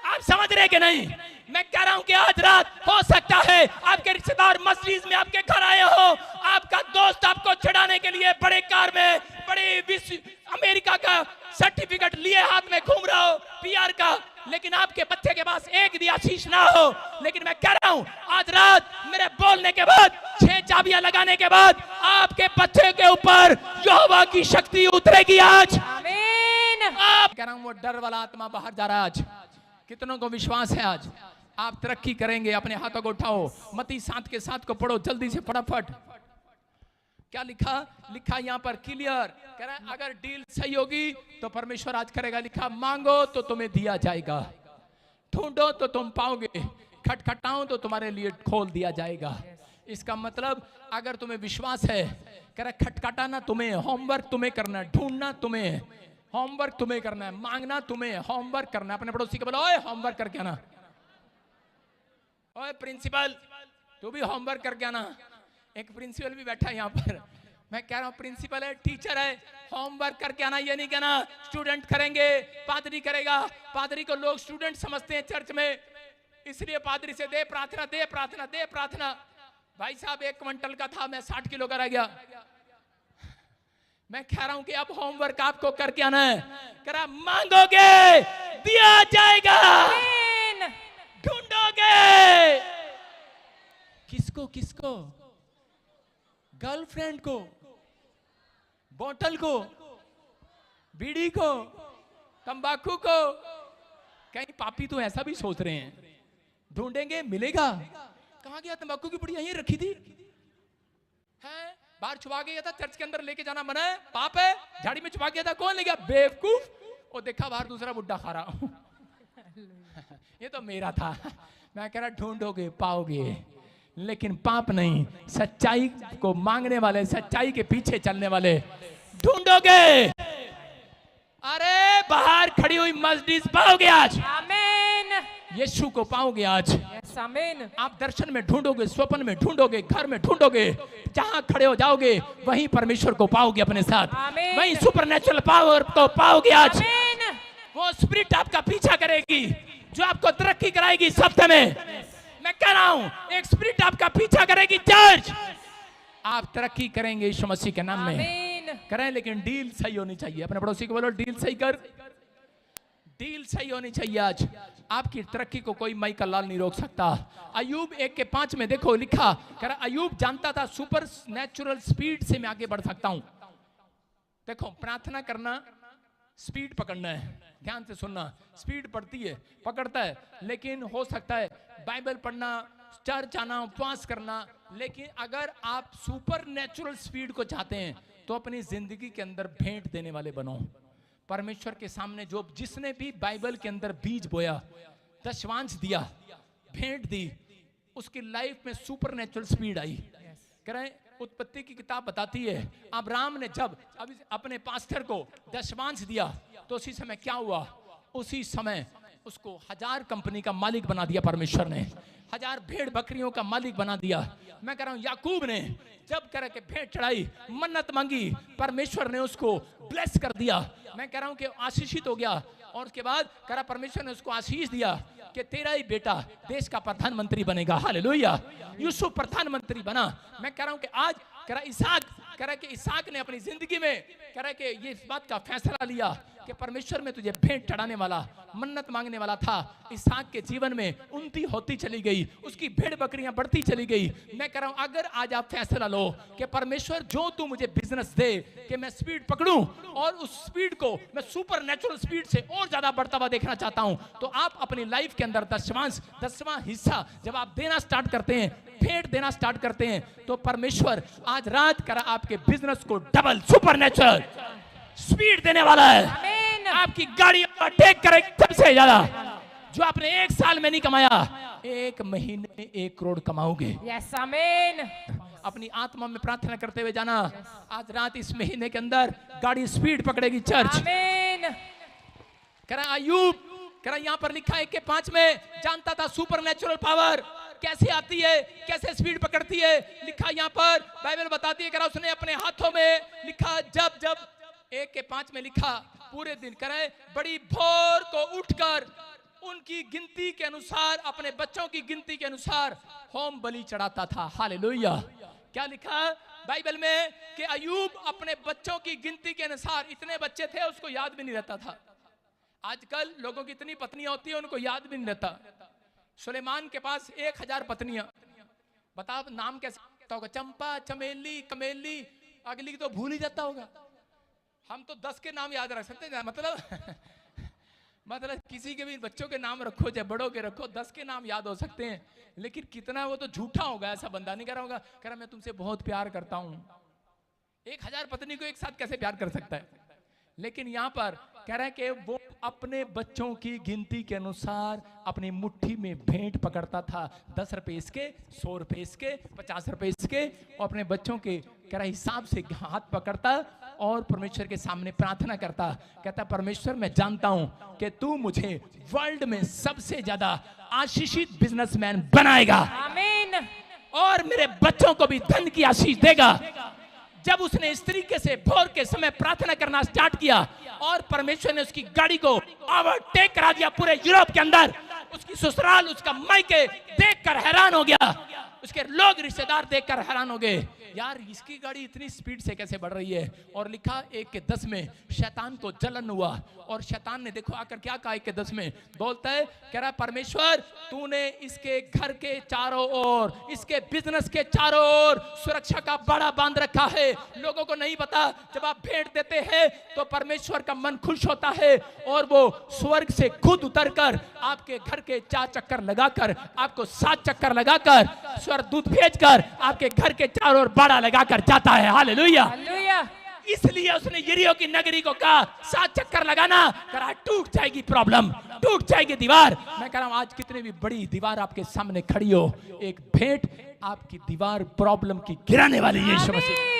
आप समझ रहे कि नहीं? मैं कह रहा हूं कि आज रात हो सकता है आपके रिश्तेदार मस्जिद में आपके घर आए हो, आपका दोस्त आपको चढ़ाने के लिए बड़े कार में, बड़े विश्व अमेरिका का सर्टिफिकेट लिए हाथ में घूम रहा हो, पीआर का, लेकिन आपके बच्चे के पास एक भी आशीष ना हो। लेकिन मैं कह रहा हूं आज रात मेरे बोलने के बाद, 6 चाबियां लगाने के बाद आपके बच्चे के ऊपर यहोवा की शक्ति उतरेगी आज। आमीन। आप कह रहा हूं वो डर वाला आत्मा बाहर जा रहा है आज। कितनों को विश्वास है आज आप तरक्की करेंगे? अपने हाथों को उठाओ, मत्ती 7 के 7 को पढ़ो जल्दी से फटाफट। क्या लिखा? लिखा यहाँ पर क्लियर, कह रहा है अगर डील सही होगी तो परमेश्वर आज करेगा। लिखा मांगो तो तुम्हें दिया जाएगा, ढूंढो तो तुम पाओगे, खटखटाओ तो तुम्हारे लिए खोल दिया जाएगा। इसका मतलब अगर तुम्हें विश्वास है, कह रहा है खटखटाना तुम्हें, होमवर्क तुम्हें करना है, ढूंढना तुम्हें, होमवर्क तुम्हें करना है, मांगना तुम्हें, होमवर्क करना है। अपने पड़ोसी को बोलो ओए होमवर्क करके आना, ओए प्रिंसिपल तू भी होमवर्क करके आना। एक प्रिंसिपल भी बैठा है यहाँ पर, मैं कह रहा हूँ प्रिंसिपल है, टीचर है, होमवर्क करके आना। ये नहीं कहना स्टूडेंट करेंगे, पादरी करेगा। पादरी को लोग स्टूडेंट समझते हैं चर्च में, इसलिए पादरी से दे प्रार्थना, दे प्रार्थना, दे प्रार्थना। भाई साहब 1 क्विंटल का था, मैं 60 किलो का रह गया। मैं कह रहा हूं कि अब होमवर्क आपको करके आना है। कह रहा मांगोगे दिया जाएगा, ढूंढोगे। किसको? किसको? गर्लफ्रेंड को, बोतल को, बीड़ी को, तंबाकू को? कहीं पापी तो ऐसा भी सोच रहे हैं ढूंढेंगे मिलेगा। कहां गया तंबाकू की पुड़ी? यहीं रखी थी, है बाहर छुपा गया था, चर्च के अंदर लेके जाना मना है, पाप है। झाड़ी में छुपा गया था, कौन ले गया? बेवकूफ। और देखा बाहर दूसरा बुड्ढा खा रहा ये तो मेरा था। मैं कह रहा ढूंढोगे पाओगे, लेकिन पाप नहीं, सच्चाई को मांगने वाले, सच्चाई के पीछे चलने वाले ढूंढोगे। अरे बाहर खड़ी हुई मस्जिद पाओगे आज, आमीन। यीशु को पाओगे आज। यस आमीन। आप दर्शन में ढूंढोगे, स्वप्न में ढूंढोगे, घर में ढूंढोगे, जहां खड़े हो जाओगे वहीं परमेश्वर को पाओगे अपने साथ, आमीन। वहीं सुपरनेचुरल पावर को पाओगे आज। आमीन। वो स्पिरिट आपका पीछा करेगी जो आपको तरक्की कराएगी इस हफ्ते में। मैं कह रहा हूं एक स्पिरिट आपका पीछा करेगी चर्च, आप तरक्की करेंगे यीशु मसीह के नाम में। आमीन। करें, लेकिन डील सही होनी चाहिए। अपने पड़ोसी को बोलो डील सही कर, डील सही होनी चाहिए। आज आपकी तरक्की को कोई माई का लाल नहीं रोक सकता। अयूब 1 के 5 में देखो लिखा, कह रहा अयूब जानता था सुपर नेचुरल स्पीड से मैं आगे बढ़ सकता हूं। देखो प्रार्थना करना स्पीड पकड़ना है, ध्यान से सुनना। स्पीड पड़ती है, पकड़ता है, लेकिन हो सकता है बाइबल पढ़ना, चर्च आना, उपवास करना, लेकिन अगर आप सुपर नेचुरल स्पीड को चाहते हैं तो अपनी जिंदगी के अंदर भेंट देने वाले बनो परमेश्वर के सामने। जो जिसने भी बाइबल के अंदर बीज बोया, दशवांश दिया, भेंट दी, उसकी लाइफ में सुपर नेचुरल स्पीड आई। कह रहे उत्पत्ति की किताब बताती है अब्राहम ने जब अपने पास्टर को दशवांश दिया तो उसी समय क्या हुआ? उसी समय उसको 1000 कंपनी का मालिक बना दिया परमेश्वर ने, 1000 भेड़ बकरियों का मालिक बना दिया। मैं कह रहा हूं याकूब ने जब कह के भेंट चढ़ाई, मन्नत मांगी, परमेश्वर ने उसको ब्लेस कर दिया। मैं कह रहा हूं कि आशीषित हो गया। और उसके बाद कह रहा परमेश्वर ने उसको आशीष दिया कि तेरा ही बेटा देश का प्रधानमंत्री बनेगा। हालेलुया। यूसुफ प्रधानमंत्री बना। मैं कह रहा हूं कि आज कह रहा इसहाक, कह रहा कि इसहाक ने अपनी जिंदगी में कह रहा कि ये इस बात का फैसला लिया कि परमेश्वर में तुझे भेंट चढ़ाने वाला, मन्नत मांगने वाला था। इसहाक के जीवन में उन्नति होती चली गई, उसकी भेड़ बकरियां बढ़ती चली गई। मैं कह रहा हूं अगर आज आप फैसला लो कि परमेश्वर जो तू मुझे बिजनेस दे कि मैं स्पीड पकड़ूं और उस स्पीड को मैं सुपर नेचुरल स्पीड से और ज्यादा बढ़ता हुआ देखना चाहता हूं, तो आप अपनी लाइफ के अंदर 10वां हिस्सा जब आप देना स्टार्ट करते हैं, भेंट देना स्टार्ट करते हैं, तो परमेश्वर आज रात करा आपके बिजनेस को डबल सुपर नेचुरल स्पीड देने वाला है। आमीन। आपकी गाड़ी टेक करेगी सबसे ज्यादा। जो आपने 1 साल में नहीं कमाया, 1 महीने में 1 करोड़ कमाओगे। यस आमीन। अपनी आत्मा में प्रार्थना करते हुए जाना, आज रात इस महीने के अंदर गाड़ी स्पीड पकड़ेगी चर्च। आमीन। कह रहा अयूब, कह रहा यहां पर लिखा है 1 के 5 में, जानता था सुपर नेचुरल पावर कैसे आती है, कैसे स्पीड पकड़ती है। लिखा यहां पर बाइबल बताती है, कह रहा उसने अपने हाथों में लिखा, जब 1 के 5 में लिखा पूरे दिन करे बड़ी भोर को उनकी गिनती के अनुसार, अपने बच्चों की गिनती के अनुसार होम बलि चढ़ाता था। हालेलुया। क्या लिखा बाइबल में कि अयूब अपने बच्चों की गिनती के अनुसार, इतने बच्चे थे उसको याद भी नहीं रहता था। आजकल लोगों की इतनी पत्नियां होती है उनको याद भी नहीं रहता। सुलेमान के पास 1000 पत्नियां, बताओ नाम कैसे होगा? चंपा, चमेली, कमेली, अगली की तो भूल ही जाता होगा। हम तो 10 के नाम याद रख सकते हैं, मतलब किसी के भी बच्चों के नाम रखो चाहे बड़ों के रखो, 10 के नाम याद हो सकते हैं, लेकिन कितना वो तो झूठा होगा। ऐसा बंदा नहीं कह रहा होगा, कह रहा मैं तुमसे बहुत प्यार करता हूं। 1000 पत्नी को एक साथ कैसे प्यार कर सकता है? लेकिन यहां पर कह रहा है कि वो अपने बच्चों की गिनती के अनुसार अपनी मुट्ठी में भेंट पकड़ता था। 10 रुपए इसके, 100 रुपए इसके, 50 रुपए इसके, और अपने बच्चों के कह रहा हिसाब से हाथ पकड़ता और परमेश्वर के सामने प्रार्थना करता। कहता परमेश्वर मैं जानता हूं कि तू मुझे वर्ल्ड में सबसे ज्यादा आशीषित बिजनेसमैन बनाएगा, आमीन। और मेरे बच्चों को भी धन की आशीष देगा। जब उसने इस तरीके से भोर के समय प्रार्थना करना स्टार्ट किया और परमेश्वर ने उसकी गाड़ी को ओवरटेक करा दिया पूरे यूरोप के अंदर, उसकी ससुराल, उसका मायके देखकर हैरान हो गया, उसके लोग रिश्तेदार देखकर हैरान हो गए, यार इसकी गाड़ी इतनी स्पीड से कैसे बढ़ रही है। और लिखा 1:10 में शैतान को जलन हुआ, और शैतान ने देखो आकर क्या कहा 1:10 में, बोलता है, कह रहा परमेश्वर तूने इसके घर के चारों ओर, इसके बिजनेस के चारों ओर सुरक्षा का बड़ा बांध रखा है। लोगों को नहीं पता, जब आप भेंट देते हैं तो परमेश्वर का मन खुश होता है और वो स्वर्ग से खुद उतरकर आपके घर के 4 चक्कर लगाकर, आपको 7 चक्कर लगाकर, स्वर्गदूत भेजकर आपके घर के चारों ओर बाड़ा लगाकर जाता है। हालेलुया। हालेलुया। इसलिए उसने यरीहो की नगरी को कहा 7 चक्कर लगाना, कहा टूट जाएगी प्रॉब्लम, टूट जाएगी दीवार। मैं कह रहा हूं आज कितनी भी बड़ी दीवार आपके सामने खड़ी हो, एक भेंट आपकी दीवार प्रॉब्लम की गिराने वाली है। यीशु मसीह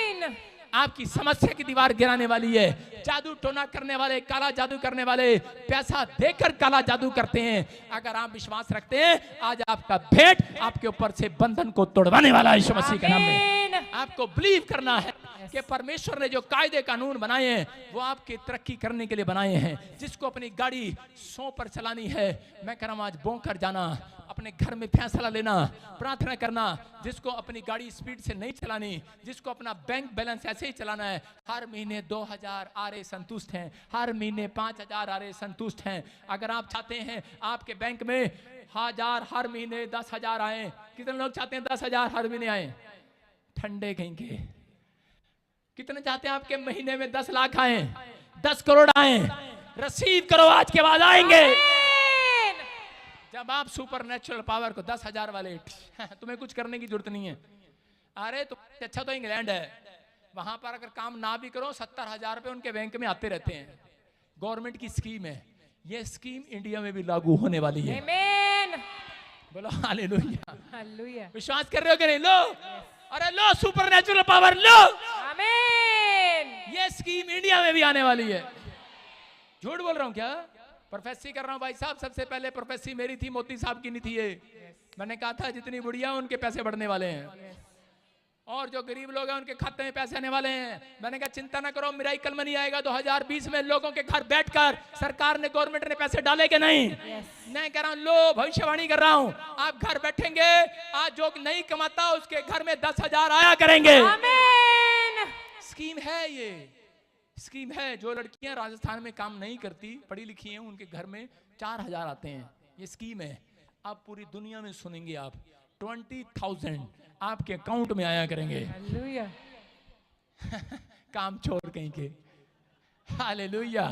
आपकी समस्या की दीवार गिराने वाली है। जादू टोना करने वाले, काला जादू करने वाले पैसा देकर काला जादू करते हैं। अगर आप विश्वास रखते हैं, आज आपका भेंट आपके ऊपर से बंधन को तोड़वाने वाला है। यीशु मसीह के नाम में आपको बिलीव करना है कि परमेश्वर ने जो कायदे कानून बनाए हैं वो आपकी तरक्की करने के लिए बनाए हैं। जिसको अपनी गाड़ी 100 पर चलानी है, मैं कह रहा हूं आज बोंकर जाना, अपने घर में फैसला लेना, प्रार्थना करना। जिसको अपनी गाड़ी स्पीड से नहीं चलानी, जिसको अपना बैंक बैलेंस ऐसे ही चलाना है, हर महीने 2000 आ रहे संतुष्ट हैं, हर महीने 5000 आ रहे संतुष्ट हैं। अगर आप चाहते हैं आपके बैंक में 1000 हर महीने 10,000 आए, कितने लोग चाहते हैं 10,000 हर महीने आए? ठंडे कहीं के। कितने चाहते हैं आपके महीने में 10 लाख आए, 10 करोड़ आए? रिसीव करो, आज के बाद आएंगे। जब आप सुपर नेचुरल पावर को 10,000 वाले, तुम्हें कुछ करने की जरूरत नहीं है। अरे तो अच्छा तो इंग्लैंड है, वहां पर अगर काम ना भी करो 70,000 रुपए उनके बैंक में आते रहते हैं। गवर्नमेंट की स्कीम है, ये स्कीम इंडिया में भी लागू होने वाली है। आमीन। बोलो हालेलुया। हालेलुया। विश्वास कर रहे हो कि नहीं? लो, अरे लो सुपर नेचुरल पावर लो। आमीन। ये स्कीम इंडिया में भी आने वाली है। झूठ बोल रहा हूं क्या? प्रोफेसी कर रहा हूं भाई साहब। सबसे पहले प्रोफेसी मेरी थी, मोदी साहब की नहीं थी ये। मैंने कहा था जितनी बुढ़िया उनके पैसे बढ़ने वाले हैं, और जो गरीब लोग हैं उनके खाते में पैसे आने वाले हैं। मैंने कहा चिंता ना करो, मिराकल मनी आएगा 2020 में। लोगों के घर बैठकर सरकार ने, गवर्नमेंट ने पैसे डाले कि नहीं? मैं कह रहा हूं, लो भविष्यवाणी कर रहा हूं, आप घर बैठेंगे, आज जो नहीं कमाता उसके घर में 10,000 आया करेंगे। आमीन। स्कीम है, ये स्कीम है। जो लड़कियां राजस्थान में काम नहीं करती, पढ़ी लिखी हैं, उनके घर में 4,000 आते हैं। ये स्कीम है। आप पूरी दुनिया में सुनेंगे आप 20,000 आपके अकाउंट में आया करेंगे। हालेलुया। काम छोड़ कहीं के। हालेलुया।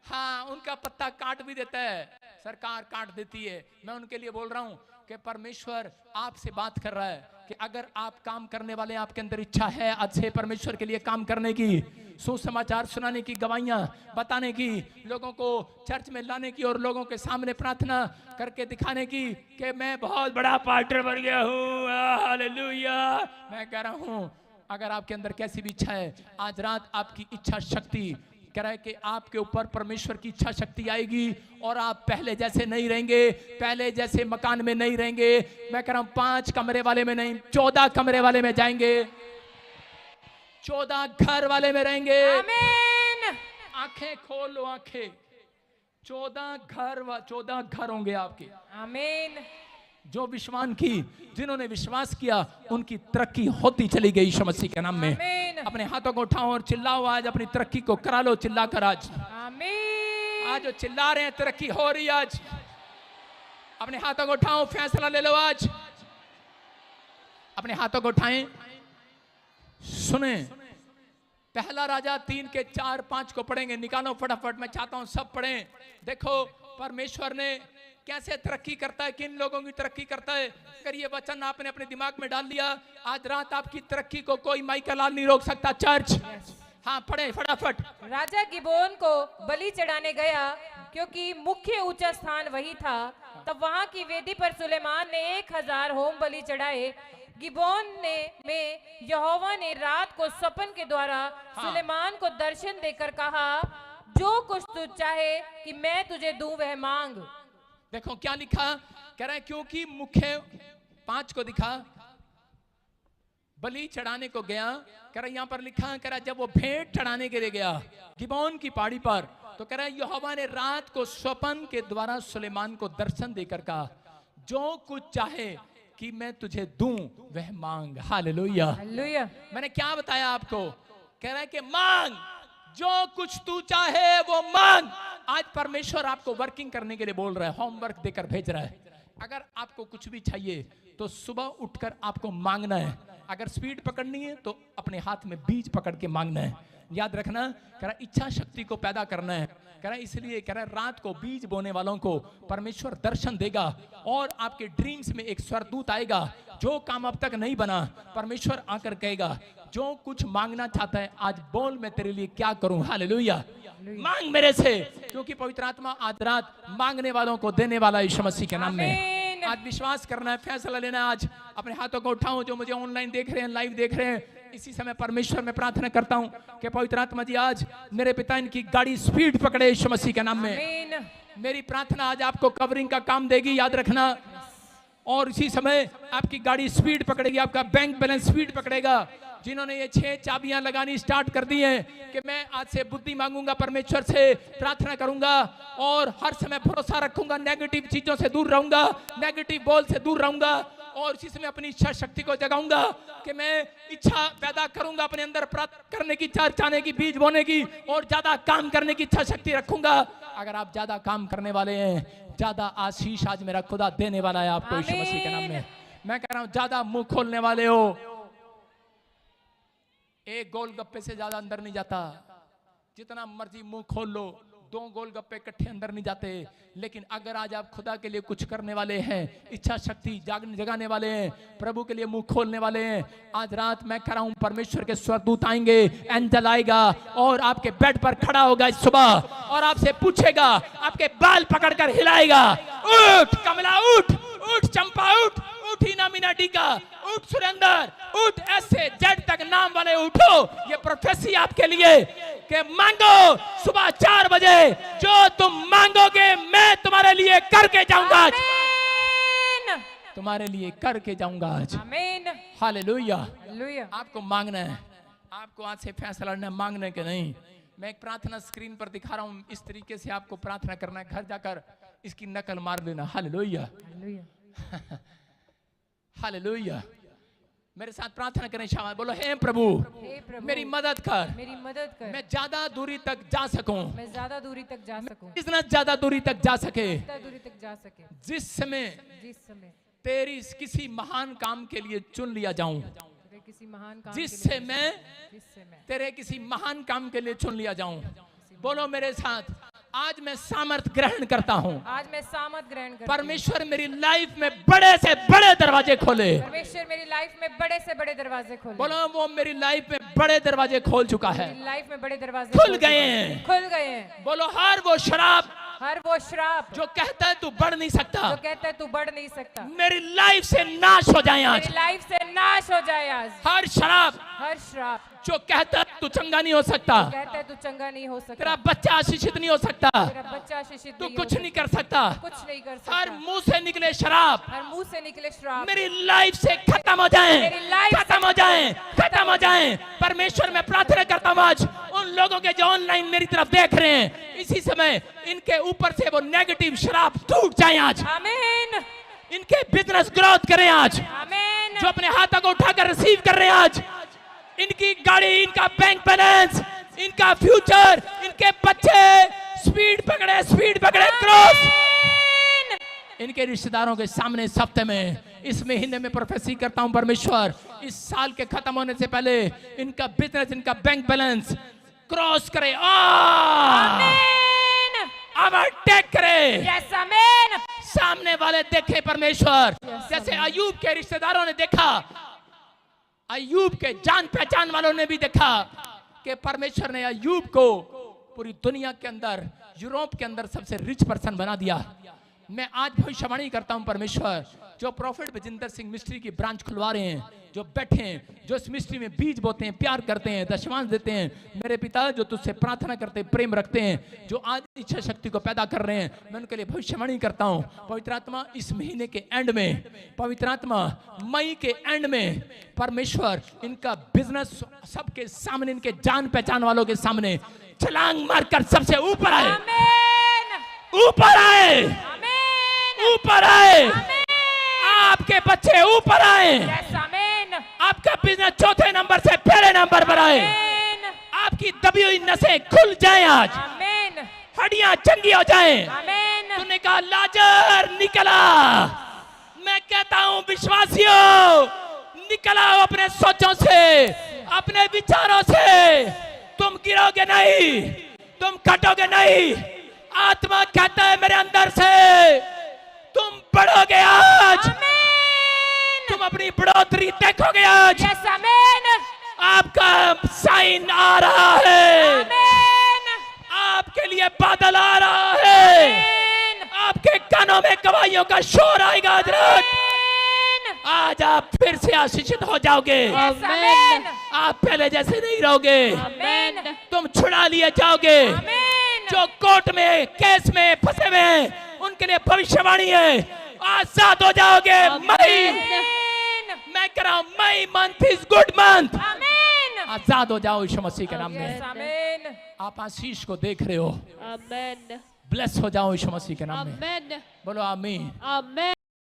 हाँ, उनका पत्ता काट भी देता है, सरकार काट देती है। मैं उनके लिए बोल रहा हूं कि परमेश्वर आपसे बात कर रहा है कि अगर आप काम करने वाले, आपके अंदर इच्छा है आज से परमेश्वर के लिए काम करने की, सुसमाचार सुनाने की, गवाहियां बताने की, लोगों को चर्च में लाने की और लोगों के सामने प्रार्थना करके दिखाने की कि मैं बहुत बड़ा पार्टनर बन गया हूँ। हालेलुया। मैं कह रहा हूँ अगर आपके अंदर कैसी भी इच्छा है, आज रात आपकी इच्छा शक्ति कह रहा है कि आपके ऊपर परमेश्वर की इच्छा शक्ति आएगी और आप पहले जैसे नहीं रहेंगे, पहले जैसे मकान में नहीं रहेंगे। मैं कह रहा हूं 5 कमरे वाले में नहीं, 14 कमरे वाले में जाएंगे, 14 घर वाले में रहेंगे। आमीन। आंखें खोलो, आंखें 14 घर होंगे आपके। आमीन। जो जिन्होंने विश्वास किया उनकी तरक्की होती चली गई यीशु मसीह के नाम में। आमीन। अपने हाथों को उठाओ और चिल्लाओ, आज अपनी तरक्की को करा लो चिल्ला कर। आज आमीन। जो चिल्ला रहे हैं तरक्की हो रही है। आज अपने हाथों को उठाओ, फैसला ले लो। आज अपने हाथों को उठाएं, सुने। पहला राजा 3 के 4 5 को पढ़ेंगे। निकालो फटाफट, मैं चाहता हूं सब पढ़ें। देखो परमेश्वर ने कैसे तरक्की करता है, किन लोगों की तरक्की करता है। अगर ये वचन आपने अपने दिमाग में डाल लिया, आज रात आपकी तरक्की को कोई माइकल लाल नहीं रोक सकता। चर्च, हाँ पढ़े फटाफट। राजा गिबोन को बलि चढ़ाने गया, क्योंकि मुख्य ऊंचा स्थान वही था। तब वहां की वेदी पर सुलेमान ने 1000 होम बलि चढ़ाए। गिबोन में यहोवा ने रात को स्वप्न के द्वारा सुलेमान को दर्शन देकर कहा, जो कुछ तू चाहे कि मैं तुझे दूं वह मांग। देखो क्या लिखा, कह रहा है क्योंकि मुख्य 5 को दिखा, बलि चढ़ाने को गया। कह रहा यहाँ पर लिखा, कह रहा जब वो भेंट चढ़ाने के लिए गया गिबोन की पहाड़ी पर, तो कह रहा यहोवा ने रात को स्वप्न के द्वारा सुलेमान को दर्शन देकर कहा, जो कुछ चाहे कि मैं तुझे दूं वह मांग। हालेलुया। हालेलुया। मैंने क्या बताया आपको, कह रहा है कि मांग, जो कुछ तू चाहे वो मांग। आज परमेश्वर आपको वर्किंग करने के लिए बोल रहा है, होमवर्क देकर भेज रहा है। अगर आपको कुछ भी चाहिए तो सुबह उठकर आपको मांगना है। अगर स्पीड पकड़नी है तो अपने हाथ में बीज पकड़ के मांगना है। याद रखना, कह रहा इच्छा शक्ति को पैदा करना है। कह रहा इसलिए कह रहा रात को बीज बोने वालों को परमेश्वर दर्शन देगा और आपके ड्रीम्स में एक स्वर्गदूत आएगा। जो काम अब तक नहीं बना, परमेश्वर आकर कहेगा, जो कुछ मांगना चाहता है आज बोल, मैं तेरे लिए क्या करूं। हालेलुया। मांग मेरे से, क्योंकि पवित्र आत्मा आज रात मांगने वालों को देने वाला यीशु मसीह के नाम में। आज विश्वास करना है, फैसला लेना है। आज अपने हाथों को उठाओ, जो मुझे ऑनलाइन देख रहे हैं, लाइव देख रहे हैं, इसी समय परमेश्वर में प्रार्थना करता हूं कि पवित्र आत्मा जी आज मेरे पिता इनकी गाड़ी स्पीड पकड़े यीशु मसीह के नाम में। मेरी प्रार्थना आज आपको कवरिंग का काम देगी, याद रखना। और इसी समय आपकी गाड़ी स्पीड पकड़ेगी, आपका बैंक बैलेंस स्पीड पकड़ेगा। जिन्होंने ये 6 चाबियां लगानी स्टार्ट कर दी हैं कि मैं आज से बुद्धि मांगूंगा, परमेश्वर से प्रार्थना करूंगा और हर समय भरोसा रखूंगा, नेगेटिव चीजों से दूर रहूंगा, नेगेटिव बोल से दूर रहूंगा और इसी समय अपनी इच्छा शक्ति को जगाऊंगा कि मैं इच्छा पैदा करूंगा अपने अंदर, प्राप्त करने की, चाहने की, बीज बोने की और ज्यादा काम करने की इच्छा शक्ति रखूंगा। अगर आप ज्यादा काम करने वाले हैं, ज्यादा आशीष आज मेरा खुदा देने वाला है आपको यीशु मसीह के नाम में। मैं कह रहा हूं, ज्यादा मुंह खोलने वाले हो, एक गोलगप्पे से ज्यादा अंदर नहीं जाता। जितना मर्जी मुंह खोल लो, 2 गोलगप्पे इकट्ठे अंदर नहीं जाते। लेकिन अगर आज आप खुदा के लिए कुछ करने वाले हैं, इच्छा शक्ति जगाने वाले हैं, प्रभु के लिए मुंह खोलने वाले हैं, आज रात मैं कह रहा हूं परमेश्वर के स्वर्गदूत आएंगे, एंजल आएगा और आपके बेड पर खड़ा होगा इस सुबह और आपसे पूछेगा, आपके बाल पकड़कर हिलाएगा, उठ कमला उठ, उठ चंपा उठ, उठ हीना मीना टीका, उठ सुरेंदर, उठ ऐसे जेड तक नाम वाले उठो। ये प्रोफेसी आपके लिए कि मांगो सुबह 4 बजे, जो तुम मांगोगे मैं तुम्हारे लिए करके जाऊंगा आज, तुम्हारे लिए करके जाऊंगा आज। आमीन। हालेलुया। हालेलुया। आपको मांगना है, आपको आज से फैसला लेना है, मांगने के नहीं। मैं एक प्रार्थना स्क्रीन पर दिखा रहा हूं, इस तरीके से आपको प्रार्थना करना है। घर जाकर इसकी नकल मार लेना। हालेलुया। हालेलुया। हालेलुया। मेरे साथ प्रार्थना करें शाबाश, बोलो हे प्रभु, मेरी मदद कर, मेरी मदद कर, मैं ज्यादा दूरी तक जा सकूं, मैं ज्यादा दूरी तक जा सकूं, इतना ज्यादा दूरी तक जा सके, जितना दूरी तक जा सके, जिस समय तेरी किसी महान काम के लिए चुन लिया जाऊं, किसी महान काम जिससे मैं तेरे किसी महान काम के लिए चुन लिया जाऊं। बोलो मेरे साथ, आज मैं सामर्थ ग्रहण करता हूं। आज मैं सामर्थ ग्रहण करता हूं। परमेश्वर मेरी लाइफ में बड़े से बड़े दरवाजे खोले। परमेश्वर मेरी लाइफ में बड़े से बड़े दरवाजे खोले। बोलो वो मेरी लाइफ में बड़े दरवाजे खोल चुका है। मेरी लाइफ में बड़े दरवाजे खुल गए हैं, खुल गए हैं। बोलो हर वो श्राप जो कहता है तू बढ़ नहीं सकता, जो कहता है तू बढ़ नहीं सकता, मेरी लाइफ से नाश हो जाए आज। मेरी लाइफ से नाश हो जाए आज। हर श्राप जो कहता है तू चंगा नहीं हो सकता, कहता है तू चंगा नहीं हो सकता, तेरा बच्चा आशीषित नहीं हो सकता, तेरा बच्चा आशीषित तू नहीं कुछ हो नहीं कर सकता, सकता, कुछ नहीं कर हर सकता, मुंह से निकले शराब हर मुंह से निकले श्राप मेरी लाइफ से खत्म हो जाए, मेरी लाइफ से खत्म हो जाए, खत्म हो जाए। परमेश्वर मैं प्रार्थना करता हूँ आज उन लोगों के जो ऑनलाइन मेरी तरफ देख रहे हैं, इसी समय इनके ऊपर से वो नेगेटिव शराब टूट जाए आज, आमीन, इनके बिजनेस ग्रोथ करें आज, आमीन, जो अपने हाथों को उठाकर रिसीव कर रहे हैं आज, इनकी गाड़ी, इनका बैंक बैलेंस, इनका फ्यूचर, इनके बच्चे स्पीड पकड़े क्रॉस, इनके रिश्तेदारों के सामने इस हफ्ते में, इस महीने में प्रोफेसी करता हूं परमेश्वर, इस साल के खत्म होने से पहले इनका बिजनेस, इनका बैंक बैलेंस क्रॉस करे, ओवरटेक करे, यस आमीन, सामने वाले देखे परमेश्वर, जैसे अयूब के रिश्तेदारों ने देखा, अयूब के जान पहचान वालों ने भी देखा कि परमेश्वर ने अयूब को पूरी दुनिया के अंदर, यूरोप के अंदर सबसे रिच पर्सन बना दिया। मैं आज भविष्यवाणी करता हूं परमेश्वर, जो प्रॉफिट बजिंदर सिंह मिस्ट्री की ब्रांच खुलवा रहे हैं, जो बैठे हैं, जो इस मिस्ट्री में बीज बोते हैं, प्यार करते हैं, दशमांश देते हैं, मेरे पिता जो तुझसे प्रार्थना करते हैं, प्रेम रखते हैं, जो आज इच्छा शक्ति को पैदा कर रहे हैं, मैं उनके लिए भविष्यवाणी करता हूं। पवित्र आत्मा इस महीने के एंड में, पवित्र आत्मा मई के एंड में, परमेश्वर इनका बिजनेस सबके सामने, इनके जान पहचान वालों के सामने छलांग मारकर सबसे ऊपर आए, ऊपर आए, ऊपर आए, आपके बच्चे ऊपर आए, यस आमीन, आपका बिजनेस चौथे नंबर से पहले नंबर पर आए, आपकी दबी हुई नसें खुल जाएं आज, आमीन, हड्डियां चंगी हो जाएं। आमीन, तूने कहा लाजर निकला, मैं कहता हूं विश्वासियों, निकल आओ अपने सोचों से, अपने विचारों से, तुम गिरोगे नहीं, तुम कटोगे नहीं। आत्मा कहता है मेरे अंदर से तुम बढ़ोगे आज, तुम अपनी बढ़ोतरी देखोगे आज, यस आमीन, आपका साइन आ रहा है, आमीन, आपके लिए बादल आ रहा है, आमीन, आपके कानों में गवाहियों का शोर आएगा आज रात। आमीन, आज आप फिर से आशीषित हो जाओगे, यस आमीन, आप पहले जैसे नहीं रहोगे, आमीन, तुम छुड़ा लिए जाओगे। आमीन, जो कोर्ट में, केस में फंसे हुए हैं, उनके लिए भविष्यवाणी है, आजाद हो जाओगे। मई, मैं कह रहा हूं मई मंथ इज गुड मंथ, आमीन, आजाद हो जाओ यीशु मसीह के नाम यस में। आमीन, आप आशीष को देख रहे हो, Amen. ब्लेस हो जाओ यीशु मसीह के नाम में। Amen. बोलो आमीन। Amen.